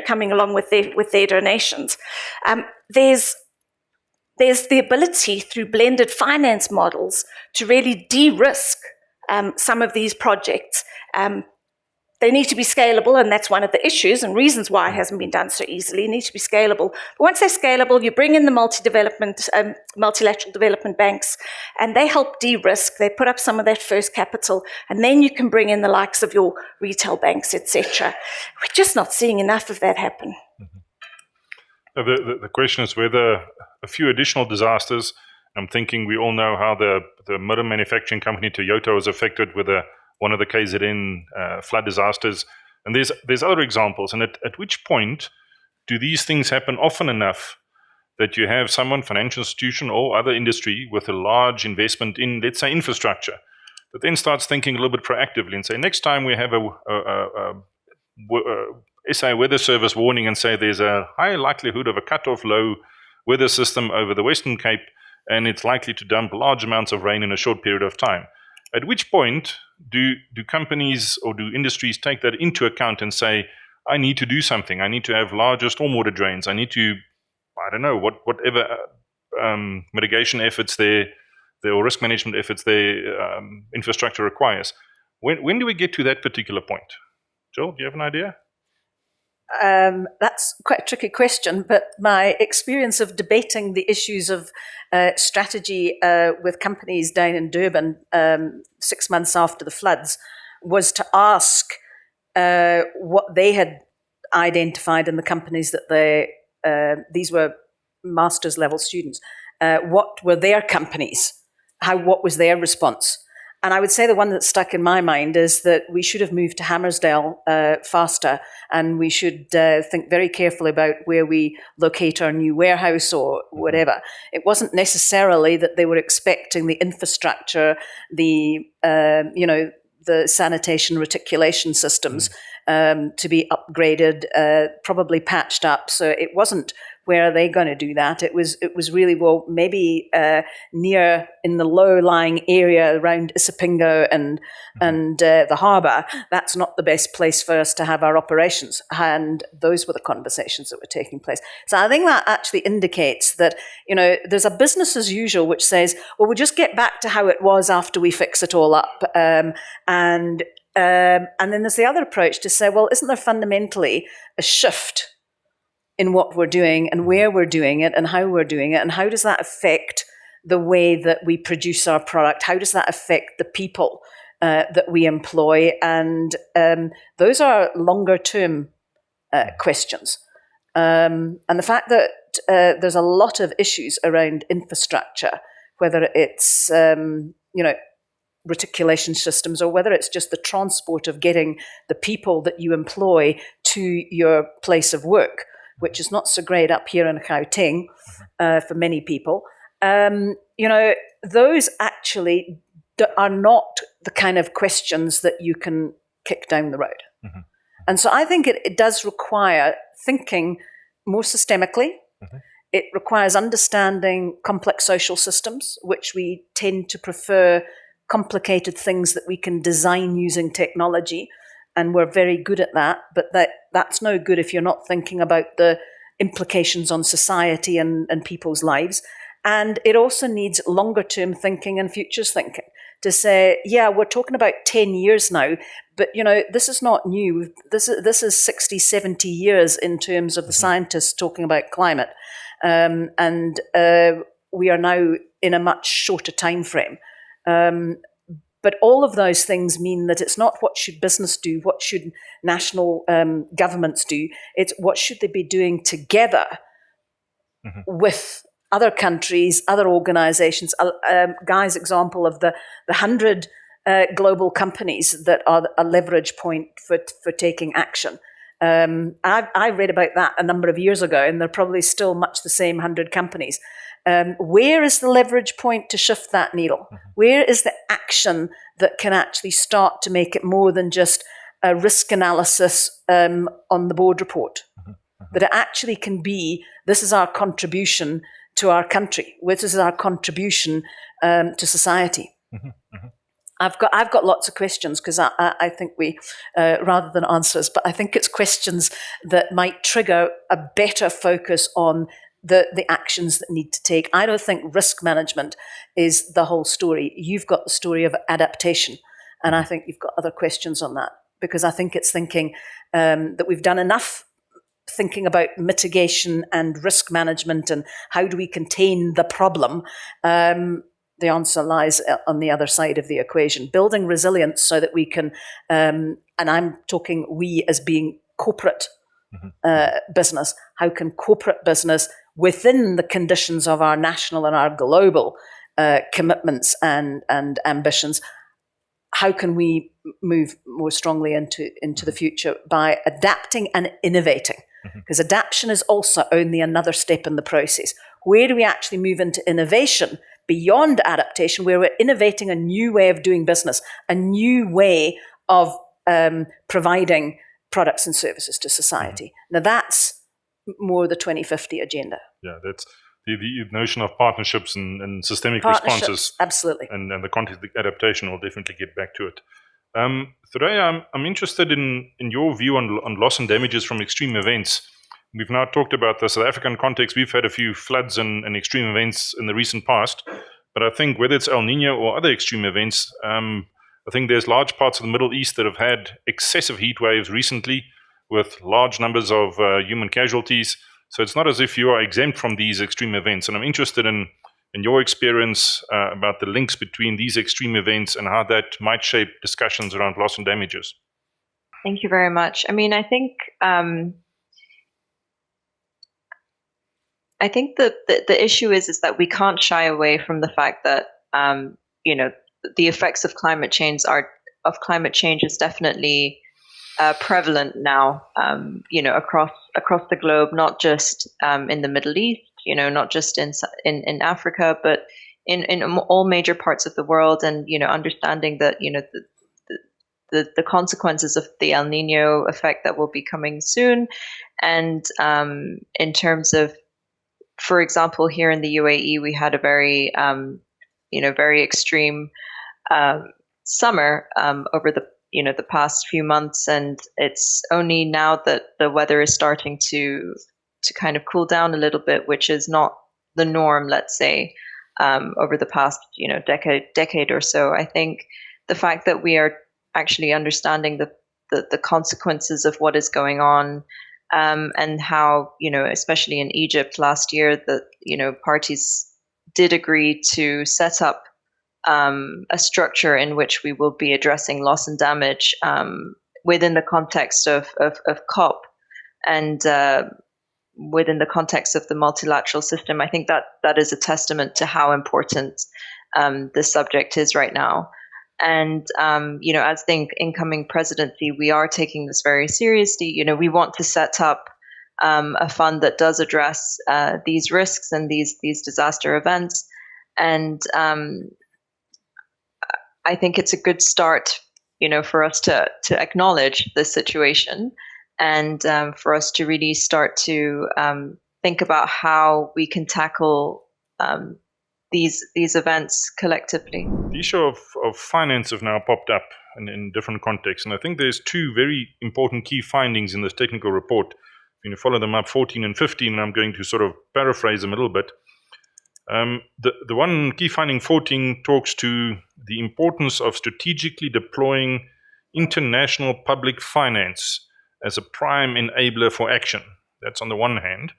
coming along with their donations. There's the ability through blended finance models to really de-risk some of these projects. They need to be scalable, and that's one of the issues and reasons why it hasn't been done so easily. It needs to be scalable. But once they're scalable, you bring in the multilateral development banks, and they help de-risk. They put up some of that first capital, and then you can bring in the likes of your retail banks, etc. We're just not seeing enough of that happen. The question is whether a few additional disasters, I'm thinking we all know how the motor manufacturing company Toyota was affected with one of the KZN flood disasters. And there's other examples. And at which point do these things happen often enough that you have someone, financial institution or other industry with a large investment in, let's say, infrastructure, that then starts thinking a little bit proactively and say, next time we have a SA Weather Service warning and say there's a high likelihood of a cut-off low weather system over the Western Cape, and it's likely to dump large amounts of rain in a short period of time. At which point do companies or do industries take that into account and say, I need to do something. I need to have larger stormwater drains. I need to, whatever mitigation efforts or risk management efforts their infrastructure requires. When do we get to that particular point? Joel, do you have an idea? That's quite a tricky question, but my experience of debating the issues of strategy with companies down in Durban 6 months after the floods was to ask what they had identified in the companies that these were master's level students. What were their companies? What was their response? And I would say the one that stuck in my mind is that we should have moved to Hammersdale faster, and we should think very carefully about where we locate our new warehouse or whatever. It wasn't necessarily that they were expecting the infrastructure, the sanitation reticulation systems to be upgraded, probably patched up. So it wasn't, where are they going to do that? It was really, well, maybe near in the low-lying area around Isipingo and the harbour. That's not the best place for us to have our operations. And those were the conversations that were taking place. So I think that actually indicates that, there's a business as usual which says, well, we'll just get back to how it was after we fix it all up. And then there's the other approach to say, well, isn't there fundamentally a shift in what we're doing and where we're doing it and how we're doing it, and how does that affect the way that we produce our product? How does that affect the people that we employ? And those are longer term questions. And the fact that there's a lot of issues around infrastructure, whether it's reticulation systems or whether it's just the transport of getting the people that you employ to your place of work, which is not so great up here in Gauteng for many people, those actually are not the kind of questions that you can kick down the road. Mm-hmm. And so I think it does require thinking more systemically. Mm-hmm. It requires understanding complex social systems, which we tend to prefer complicated things that we can design using technology, and we're very good at that, but that's no good if you're not thinking about the implications on society and people's lives. And it also needs longer term thinking and futures thinking to say, yeah, we're talking about 10 years now, but this is not new. This is 60, 70 years in terms of the scientists talking about climate. And we are now in a much shorter time frame. But all of those things mean that it's not what should business do, what should national governments do, it's what should they be doing together with other countries, other organizations. Guy's example of the 100 global companies that are a leverage point for taking action. I read about that a number of years ago, and they're probably still much the same 100 companies. Where is the leverage point to shift that needle? Where is the action that can actually start to make it more than just a risk analysis on the board report? But it actually can be, this is our contribution to our country. This is our contribution to society. I've got lots of questions because I think we, rather than answers, but I think it's questions that might trigger a better focus on the actions that need to take. I don't think risk management is the whole story. You've got the story of adaptation, and I think you've got other questions on that, because I think it's thinking that we've done enough thinking about mitigation and risk management and how do we contain the problem. The answer lies on the other side of the equation. Building resilience so that we can, and I'm talking we as being corporate business, how can corporate business, within the conditions of our national and our global commitments and ambitions, how can we move more strongly into the future by adapting and innovating? Because adaptation is also only another step in the process. Where do we actually move into innovation beyond adaptation, where we're innovating a new way of doing business, a new way of providing products and services to society? Now that's more the 2050 agenda. Yeah, that's the notion of partnerships and systemic responses. Absolutely. And the context of adaptation, we'll definitely get back to it. Today, I'm interested in your view on loss and damages from extreme events. We've now talked about the South African context. We've had a few floods and extreme events in the recent past. But I think whether it's El Nino or other extreme events, I think there's large parts of the Middle East that have had excessive heat waves recently with large numbers of human casualties. So it's not as if you are exempt from these extreme events. And I'm interested in your experience about the links between these extreme events and how that might shape discussions around loss and damages. Thank you very much. I mean, I think the issue is that we can't shy away from the fact that the effects of climate change is definitely prevalent now, across the globe, not just in the Middle East, not just in Africa, but in all major parts of the world, and understanding that the consequences of the El Nino effect that will be coming soon, and in terms of, for example, here in the UAE, we had a very very extreme summer over the past few months, and it's only now that the weather is starting to kind of cool down a little bit, which is not the norm, let's say, over the past decade or so. I think the fact that we are actually understanding the consequences of what is going on, and how especially in Egypt last year, that parties did agree to set up a structure in which we will be addressing loss and damage within the context of COP and within the context of the multilateral system. I think that is a testament to how important this subject is right now. And, as the incoming presidency, we are taking this very seriously. We want to set up a fund that does address these risks and these disaster events. And I think it's a good start, for us to acknowledge this situation and for us to really start to think about how we can tackle these events collectively. The issue of finance have now popped up in different contexts, and I think there's two very important key findings in this technical report. You follow them up, 14 and 15, and I'm going to sort of paraphrase them a little bit. The one key finding, 14, talks to the importance of strategically deploying international public finance as a prime enabler for action. That's on the one hand.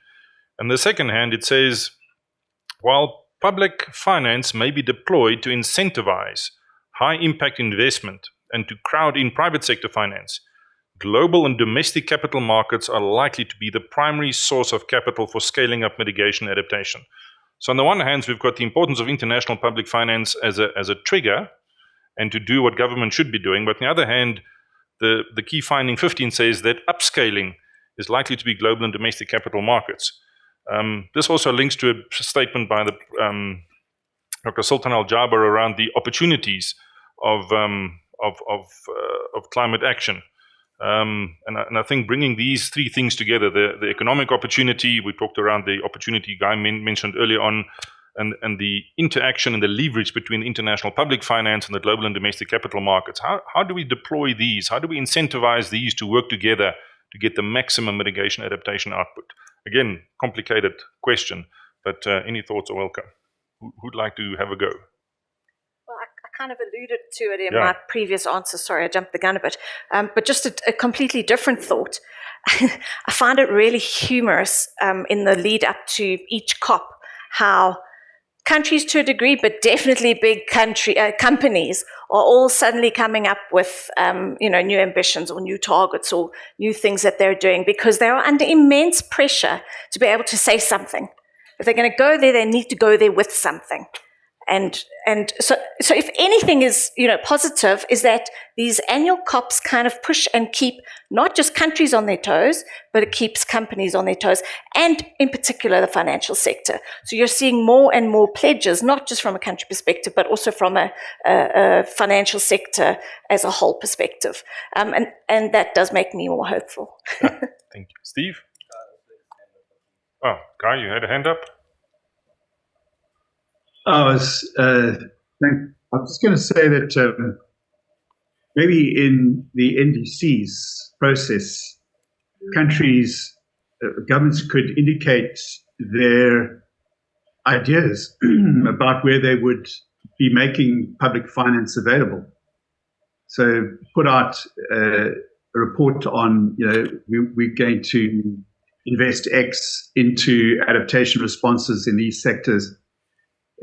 On the second hand, it says, while public finance may be deployed to incentivize high-impact investment and to crowd in private sector finance, global and domestic capital markets are likely to be the primary source of capital for scaling up mitigation adaptation. So on the one hand, we've got the importance of international public finance as a trigger and to do what government should be doing. But on the other hand, the key finding 15 says that upscaling is likely to be global and domestic capital markets. This also links to a statement by Dr. Sultan Al-Jaber around the opportunities of climate action. And I think bringing these three things together, the economic opportunity, we talked around the opportunity Guy mentioned earlier on, and the interaction and the leverage between international public finance and the global and domestic capital markets. How do we deploy these? How do we incentivize these to work together to get the maximum mitigation adaptation output? Again, complicated question, but any thoughts are welcome. Who'd like to have a go? Well, I kind of alluded to it in my previous answer. Sorry, I jumped the gun a bit. But just a completely different thought. I find it really humorous in the lead up to each COP how countries to a degree, but definitely big companies are all suddenly coming up with, new ambitions or new targets or new things that they're doing because they're under immense pressure to be able to say something. If they're going to go there, they need to go there with something. And so if anything is, positive, is that these annual COPs kind of push and keep not just countries on their toes, but it keeps companies on their toes, and in particular the financial sector. So you're seeing more and more pledges, not just from a country perspective, but also from a financial sector as a whole perspective. And that does make me more hopeful. Thank you. Steve? Oh, Guy, you had a hand up? I was just going to say that maybe in the NDC's process, countries, governments could indicate their ideas about where they would be making public finance available. So put out a report on, we're going to invest X into adaptation responses in these sectors.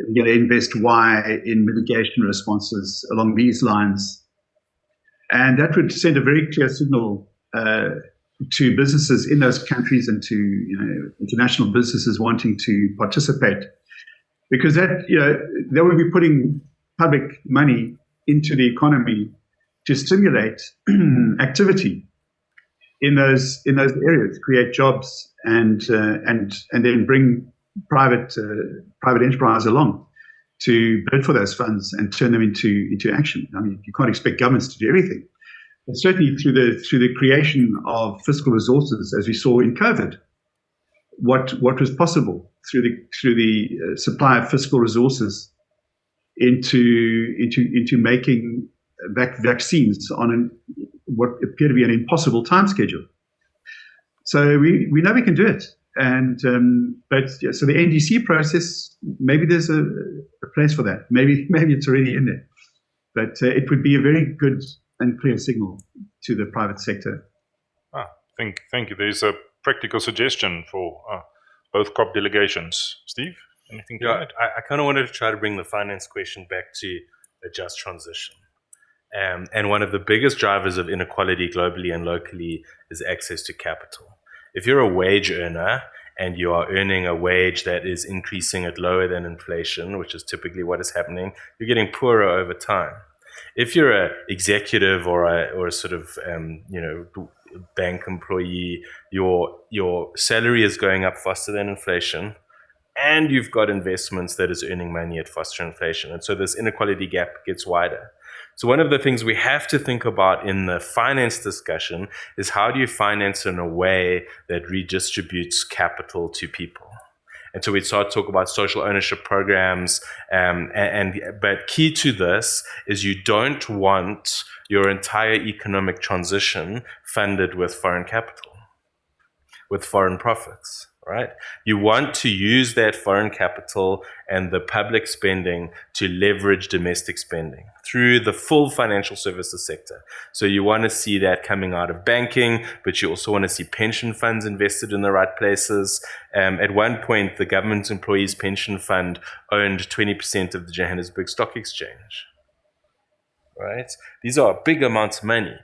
We're going to invest Y in mitigation responses along these lines. And that would send a very clear signal to businesses in those countries and to international businesses wanting to participate. Because that, they will be putting public money into the economy to stimulate activity in those areas, create jobs and then bring private enterprise along to bid for those funds and turn them into action. I mean, you can't expect governments to do everything, but certainly through the creation of fiscal resources, as we saw in COVID, what was possible through the supply of fiscal resources into making vaccines on what appeared to be an impossible time schedule. So we know we can do it. And so the NDC process, maybe there's a place for that. Maybe it's already in there, but it would be a very good and clear signal to the private sector. Thank you. There's a practical suggestion for both COP delegations. Steve, anything to add? I kind of wanted to try to bring the finance question back to a just transition. And one of the biggest drivers of inequality globally and locally is access to capital. If you're a wage earner and you are earning a wage that is increasing at lower than inflation, which is typically what is happening, you're getting poorer over time. If you're an executive or a sort of bank employee, your salary is going up faster than inflation, and you've got investments that is earning money at faster inflation, and so this inequality gap gets wider. So one of the things we have to think about in the finance discussion is how do you finance in a way that redistributes capital to people? And so we start to talk about social ownership programs, but key to this is you don't want your entire economic transition funded with foreign capital, with foreign profits, right? You want to use that foreign capital and the public spending to leverage domestic spending through the full financial services sector. So you want to see that coming out of banking, but you also want to see pension funds invested in the right places. At one point, the government employees pension fund owned 20% of the Johannesburg Stock Exchange, right? These are big amounts of money.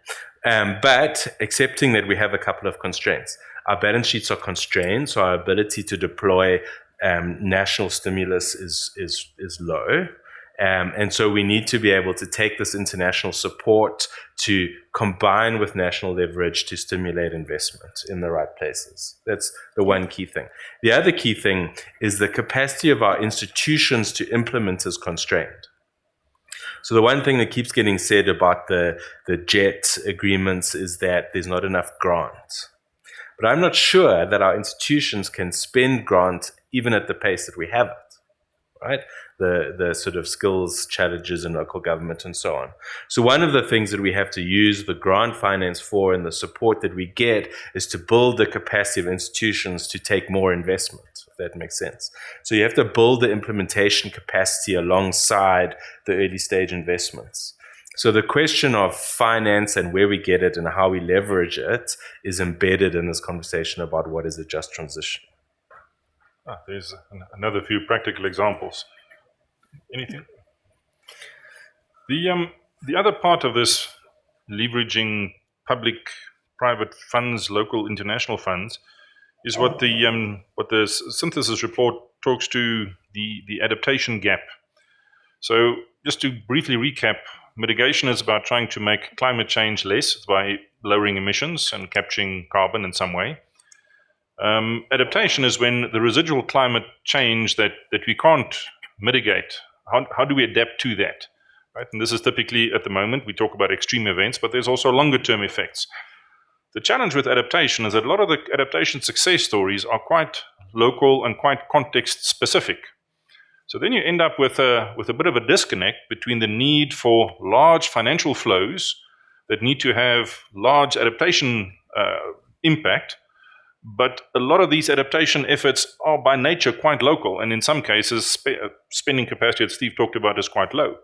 But accepting that we have a couple of constraints. Our balance sheets are constrained, so our ability to deploy national stimulus is low. And so we need to be able to take this international support to combine with national leverage to stimulate investment in the right places. That's the one key thing. The other key thing is the capacity of our institutions to implement is constrained. So the one thing that keeps getting said about the JET agreements is that there's not enough grant. But I'm not sure that our institutions can spend grant even at the pace that we have it, right? The sort of skills challenges in local government and so on. So one of the things that we have to use the grant finance for and the support that we get is to build the capacity of institutions to take more investment, if that makes sense. So you have to build the implementation capacity alongside the early stage investments. So the question of finance and where we get it and how we leverage it is embedded in this conversation about what is a just transition. There's another few practical examples. Anything? The other part of this leveraging public-private funds, local international funds, is what the synthesis report talks to the adaptation gap. So just to briefly recap, mitigation is about trying to make climate change less by lowering emissions and capturing carbon in some way. Adaptation is when the residual climate change that we can't mitigate, how do we adapt to that? Right? And this is typically, at the moment, we talk about extreme events, but there's also longer term effects. The challenge with adaptation is that a lot of the adaptation success stories are quite local and quite context specific. So then you end up with a bit of a disconnect between the need for large financial flows that need to have large adaptation impact, but a lot of these adaptation efforts are by nature quite local, and in some cases, spending capacity that Steve talked about is quite low.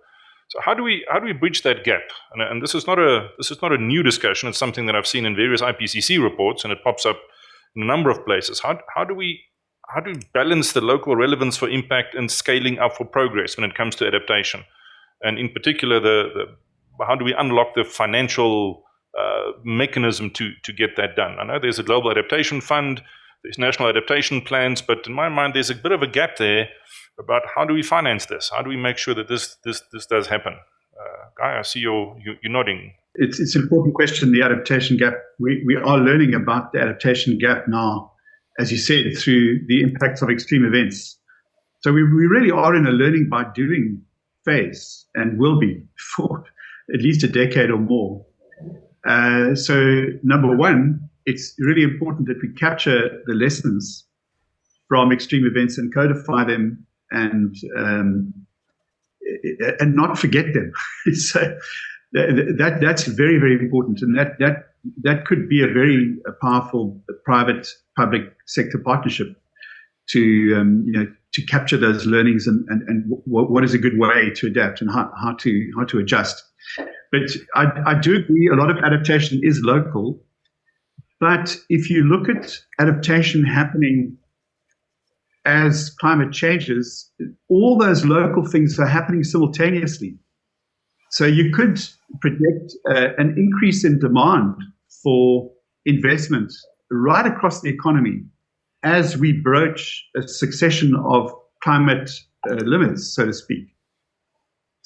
So how do we bridge that gap? And this is not a new discussion. It's something that I've seen in various IPCC reports, and it pops up in a number of places. How do we balance the local relevance for impact and scaling up for progress when it comes to adaptation? And in particular, how do we unlock the financial mechanism to get that done? I know there's a global adaptation fund, there's national adaptation plans, but in my mind, there's a bit of a gap there about how do we finance this? How do we make sure that this does happen? Guy, I see you're nodding. It's an important question, the adaptation gap. We are learning about the adaptation gap now, as you said, through the impacts of extreme events. So we really are in a learning by doing phase and will be for at least a decade or more. So number one, it's really important that we capture the lessons from extreme events and codify them and not forget them. So that's very, very important, and that could be a very powerful private-public sector partnership to capture those learnings and what is a good way to adapt and how to adjust. But I do agree, a lot of adaptation is local. But if you look at adaptation happening as climate changes, all those local things are happening simultaneously. So you could predict an increase in demand for investment right across the economy as we broach a succession of climate limits, so to speak.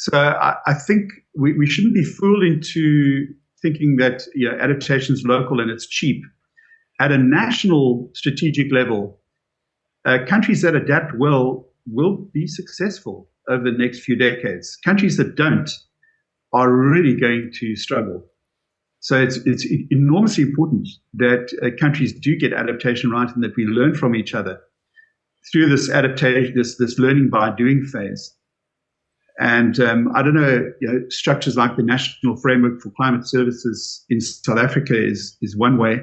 So I think we shouldn't be fooled into thinking that adaptation is local and it's cheap. At a national strategic level, countries that adapt well will be successful over the next few decades. Countries that don't are really going to struggle. So it's enormously important that countries do get adaptation right and that we learn from each other through this adaptation, this learning by doing phase. And I don't know, structures like the National Framework for Climate Services in South Africa is one way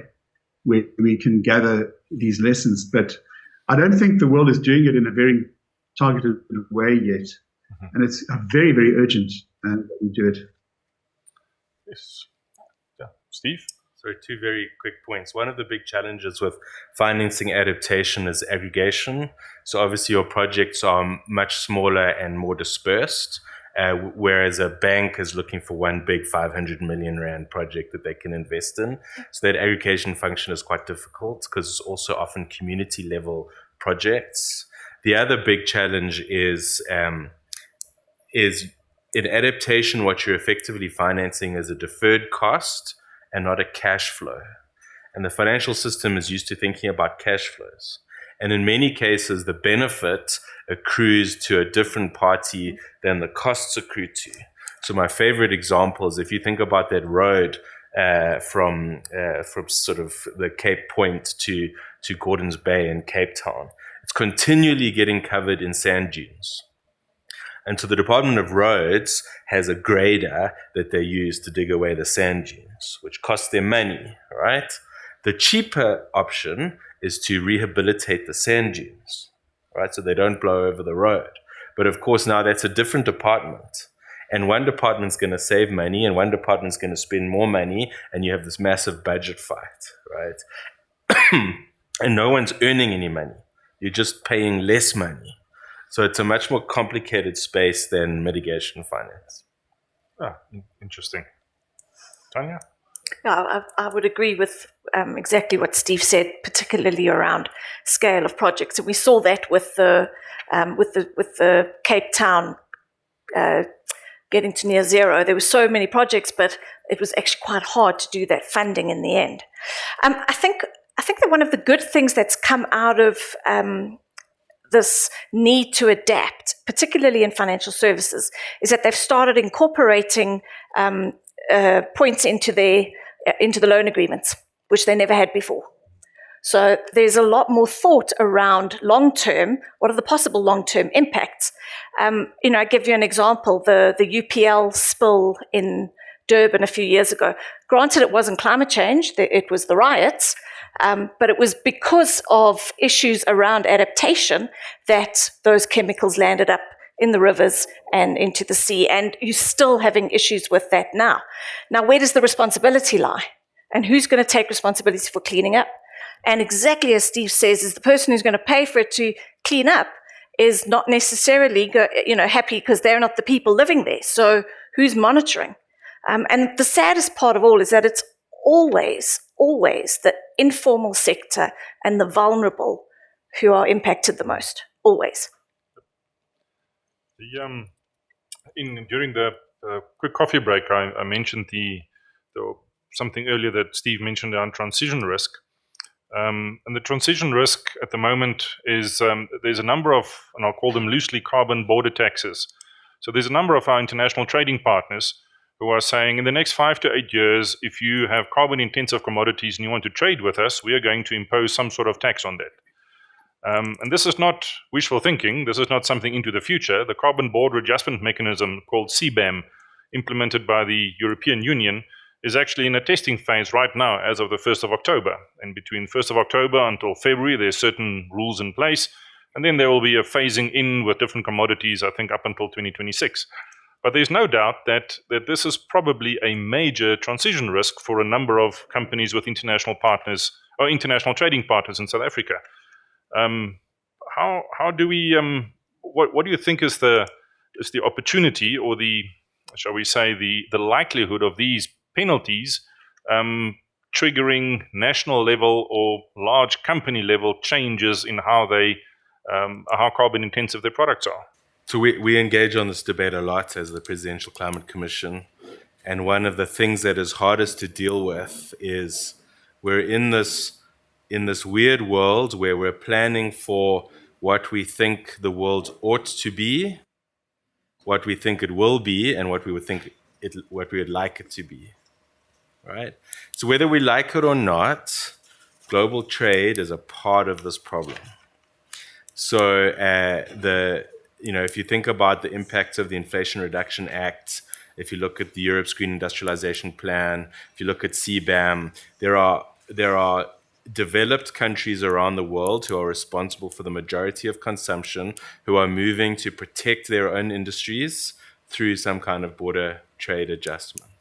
where we can gather these lessons. But I don't think the world is doing it in a very targeted way yet. Mm-hmm. And it's very, very urgent that we do it. Yes. Yeah. Steve? So 2 very quick points. One of the big challenges with financing adaptation is aggregation. So obviously your projects are much smaller and more dispersed, whereas a bank is looking for one big 500 million rand project that they can invest in. So that aggregation function is quite difficult because it's also often community level projects. The other big challenge is in adaptation, what you're effectively financing is a deferred cost and not a cash flow. And the financial system is used to thinking about cash flows. And in many cases, the benefit accrues to a different party than the costs accrue to. So my favorite example is if you think about that road from sort of the Cape Point to Gordons Bay in Cape Town, it's continually getting covered in sand dunes. And so the Department of Roads has a grader that they use to dig away the sand dunes, which costs them money, right? The cheaper option is to rehabilitate the sand dunes, right? So they don't blow over the road. But of course, now that's a different department. And one department's going to save money and one department's going to spend more money, and you have this massive budget fight, right? And no one's earning any money. You're just paying less money. So it's a much more complicated space than mitigation finance. Interesting. Tanya? Yeah, I would agree with exactly what Steve said, particularly around scale of projects. And we saw that with the Cape Town getting to near zero. There were so many projects, but it was actually quite hard to do that funding in the end. I think that one of the good things that's come out of this need to adapt, particularly in financial services, is that they've started incorporating points into the loan agreements, which they never had before. So there's a lot more thought around long-term. What are the possible long-term impacts? I give you an example: the UPL spill in Durban a few years ago. Granted, it wasn't climate change; it was the riots. But it was because of issues around adaptation that those chemicals landed up in the rivers and into the sea. And you're still having issues with that now. Now, where does the responsibility lie? And who's going to take responsibility for cleaning up? And exactly as Steve says, is the person who's going to pay for it to clean up is not necessarily happy because they're not the people living there. So who's monitoring? And the saddest part of all is that it's always the informal sector and the vulnerable who are impacted the most. Always. During the quick coffee break, I mentioned the something earlier that Steve mentioned around transition risk. And the transition risk at the moment is there's a number of, and I'll call them loosely, carbon border taxes. So there's a number of our international trading partners who are saying in the next 5 to 8 years, if you have carbon intensive commodities and you want to trade with us, we are going to impose some sort of tax on that. And this is not wishful thinking. This is not something into the future. The carbon border adjustment mechanism called CBAM, implemented by the European Union, is actually in a testing phase right now as of the 1st of October. And between 1st of October until February, there's certain rules in place. And then there will be a phasing in with different commodities, I think, up until 2026. But there's no doubt that this is probably a major transition risk for a number of companies with international partners or international trading partners in South Africa. How do we? What do you think is the opportunity or shall we say the likelihood of these penalties triggering national level or large company level changes in how carbon intensive their products are? So we engage on this debate a lot as the Presidential Climate Commission. And one of the things that is hardest to deal with is we're in this weird world where we're planning for what we think the world ought to be, what we think it will be, and what we would like it to be. Right? So whether we like it or not, global trade is a part of this problem. So if you think about the impacts of the Inflation Reduction Act, if you look at the Europe's Green Industrialization Plan, if you look at CBAM, there are developed countries around the world who are responsible for the majority of consumption, who are moving to protect their own industries through some kind of border trade adjustment.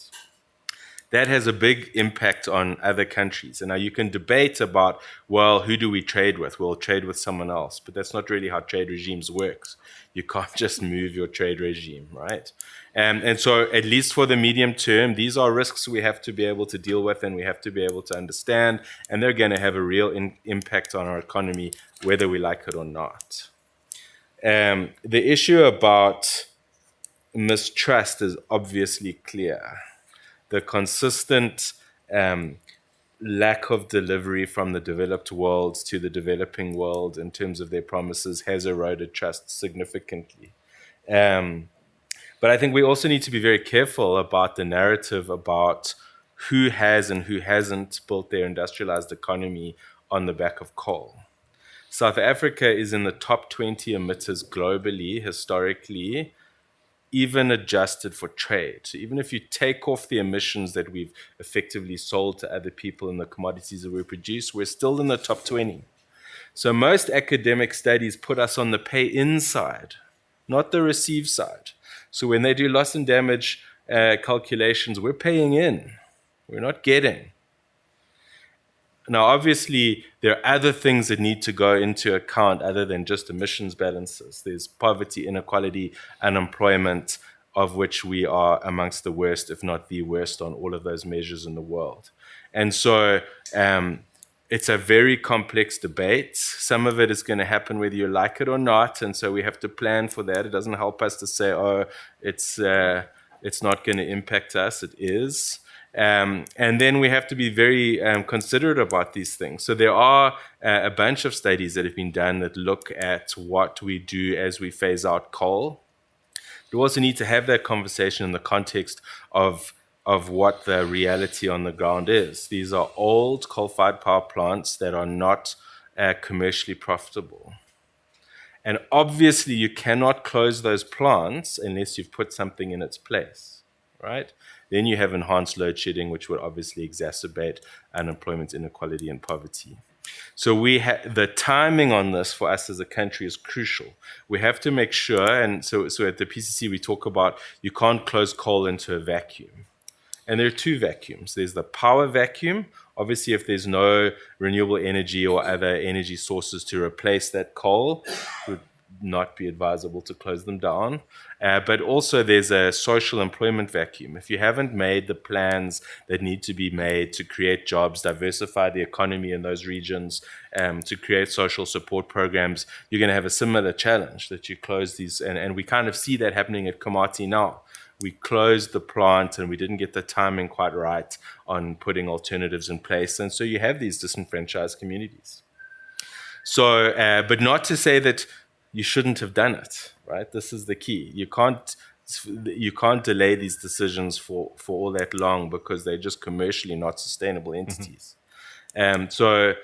That has a big impact on other countries. And now you can debate about, well, who do we trade with? We'll trade with someone else. But that's not really how trade regimes work. You can't just move your trade regime, right? And so at least for the medium term, these are risks we have to be able to deal with and we have to be able to understand. And they're going to have a real impact on our economy, whether we like it or not. The issue about mistrust is obviously clear. The consistent lack of delivery from the developed world to the developing world in terms of their promises has eroded trust significantly. But I think we also need to be very careful about the narrative about who has and who hasn't built their industrialized economy on the back of coal. South Africa is in the top 20 emitters globally, historically, even adjusted for trade. So even if you take off the emissions that we've effectively sold to other people in the commodities that we produce, we're still in the top 20. So most academic studies put us on the pay-in side, not the receive side. So when they do loss and damage calculations, we're paying in. We're not getting. Now, obviously, there are other things that need to go into account other than just emissions balances. There's poverty, inequality, unemployment, of which we are amongst the worst, if not the worst, on all of those measures in the world. And so it's a very complex debate. Some of it is going to happen whether you like it or not, and so we have to plan for that. It doesn't help us to say, oh, it's not going to impact us. It is. And then we have to be very considerate about these things. So there are a bunch of studies that have been done that look at what we do as we phase out coal. We also need to have that conversation in the context of what the reality on the ground is. These are old coal-fired power plants that are not commercially profitable. And obviously you cannot close those plants unless you've put something in its place, right? Then you have enhanced load shedding, which would obviously exacerbate unemployment, inequality, and poverty. So the timing on this for us as a country is crucial. We have to make sure, and so at the PCC we talk about you can't close coal into a vacuum. And there are two vacuums. There's the power vacuum. Obviously, if there's no renewable energy or other energy sources to replace that coal, it would not be advisable to close them down. But also there's a social employment vacuum. If you haven't made the plans that need to be made to create jobs, diversify the economy in those regions, to create social support programs, you're going to have a similar challenge that you close these. And we kind of see that happening at Komati now. We closed the plant and we didn't get the timing quite right on putting alternatives in place. And so you have these disenfranchised communities. So, but not to say that you shouldn't have done it, right? This is the key. You can't delay these decisions for all that long because they're just commercially not sustainable entities. So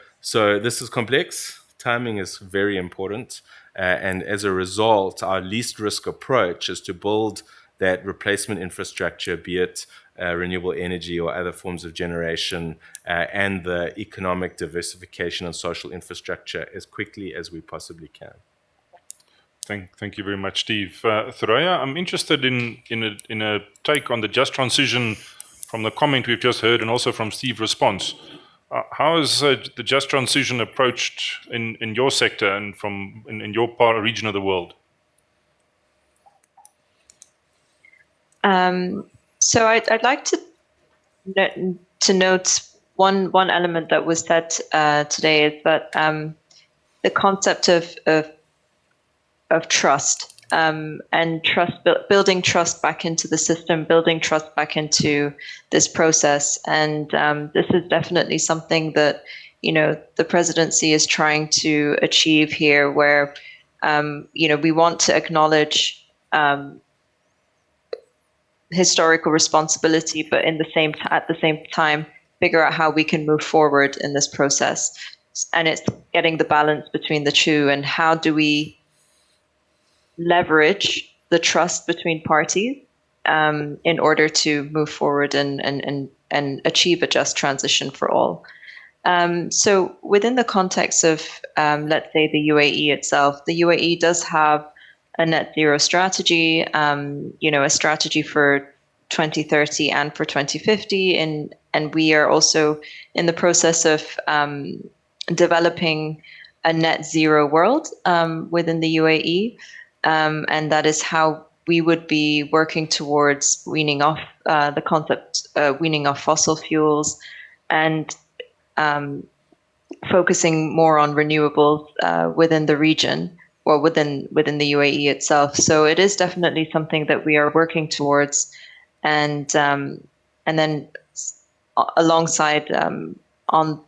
this is complex. Timing is very important. And as a result, our least risk approach is to build that replacement infrastructure, be it renewable energy or other forms of generation, and the economic diversification and social infrastructure as quickly as we possibly can. Thank you very much, Steve. Thoraya, I'm interested in a take on the just transition from the comment we've just heard and also from Steve's response. How is the just transition approached in your sector and in your region of the world? So I'd like to note one element that was said today is that the concept of trust and building trust back into the system, building trust back into this process. And this is definitely something that, the presidency is trying to achieve here, where, we want to acknowledge historical responsibility, but at the same time, figure out how we can move forward in this process. And it's getting the balance between the two, and how do we leverage the trust between parties in order to move forward and achieve a just transition for all. So within the context of, let's say, the UAE itself, the UAE does have a net zero strategy, a strategy for 2030 and for 2050. And we are also in the process of developing a net zero world within the UAE. And that is how we would be working towards weaning off weaning off fossil fuels, and focusing more on renewables within the region, or within the UAE itself. So it is definitely something that we are working towards, and then alongside on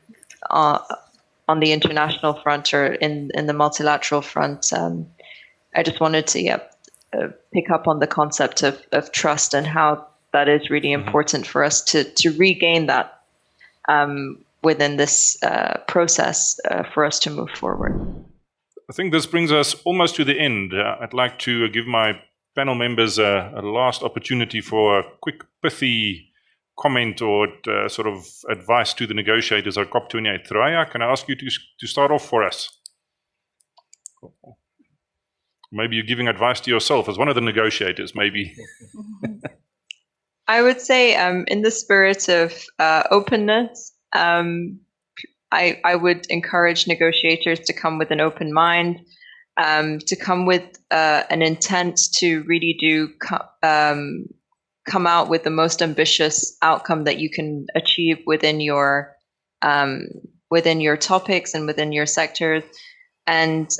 the international front, or in the multilateral front. I just wanted to pick up on the concept of trust, and how that is really important for us to regain that within this process for us to move forward. I think this brings us almost to the end. I'd like to give my panel members a last opportunity for a quick, pithy comment or sort of advice to the negotiators at COP28. Thraya, can I ask you to start off for us? Maybe you're giving advice to yourself as one of the negotiators, maybe. I would say, in the spirit of openness, I would encourage negotiators to come with an open mind, to come with an intent to really do come out with the most ambitious outcome that you can achieve within your topics and within your sectors, and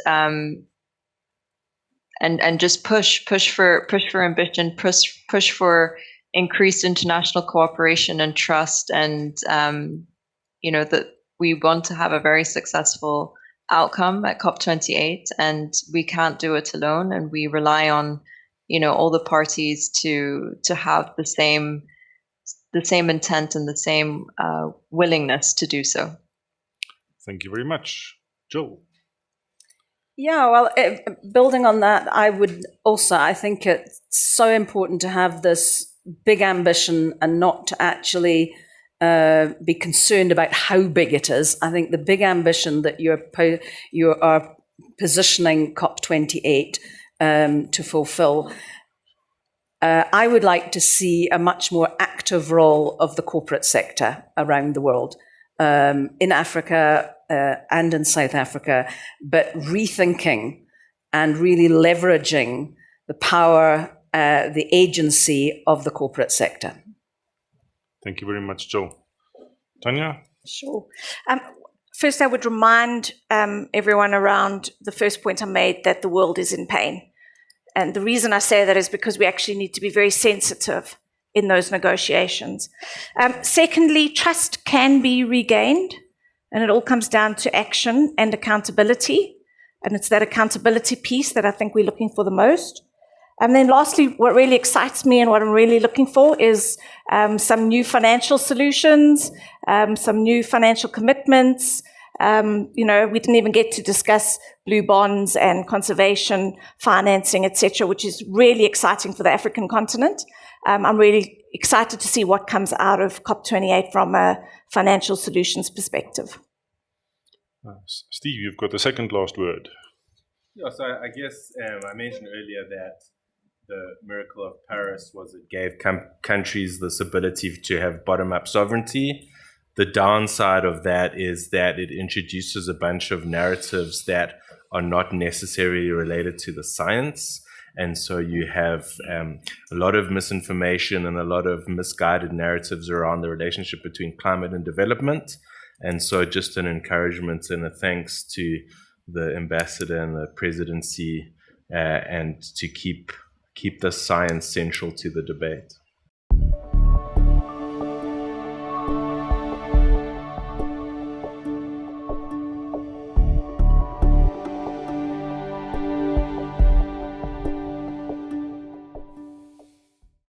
just push for ambition, push for increased international cooperation and trust, and that we want to have a very successful outcome at COP28, and we can't do it alone, and we rely on all the parties to have the same intent and the same willingness to do so. Thank you very much. Jill. Yeah, well, building on that, I think it's so important to have this big ambition and not to actually be concerned about how big it is. I think the big ambition that you are positioning COP28 to fulfill, I would like to see a much more active role of the corporate sector around the world, in Africa and in South Africa, but rethinking and really leveraging the power, the agency of the corporate sector. Thank you very much, Joe. Tanya? Sure. First, I would remind everyone around the first point I made, that the world is in pain. And the reason I say that is because we actually need to be very sensitive in those negotiations. Secondly, trust can be regained, and it all comes down to action and accountability. And it's that accountability piece that I think we're looking for the most. And then lastly, what really excites me and what I'm really looking for is some new financial solutions, some new financial commitments. We didn't even get to discuss blue bonds and conservation financing, etc., which is really exciting for the African continent. I'm really excited to see what comes out of COP28 from a financial solutions perspective. Steve, you've got the second last word. Yeah, so I guess I mentioned earlier that the miracle of Paris was it gave countries this ability to have bottom-up sovereignty. The downside of that is that it introduces a bunch of narratives that are not necessarily related to the science. And so you have a lot of misinformation and a lot of misguided narratives around the relationship between climate and development. And so just an encouragement and a thanks to the ambassador and the presidency and to keep the science central to the debate.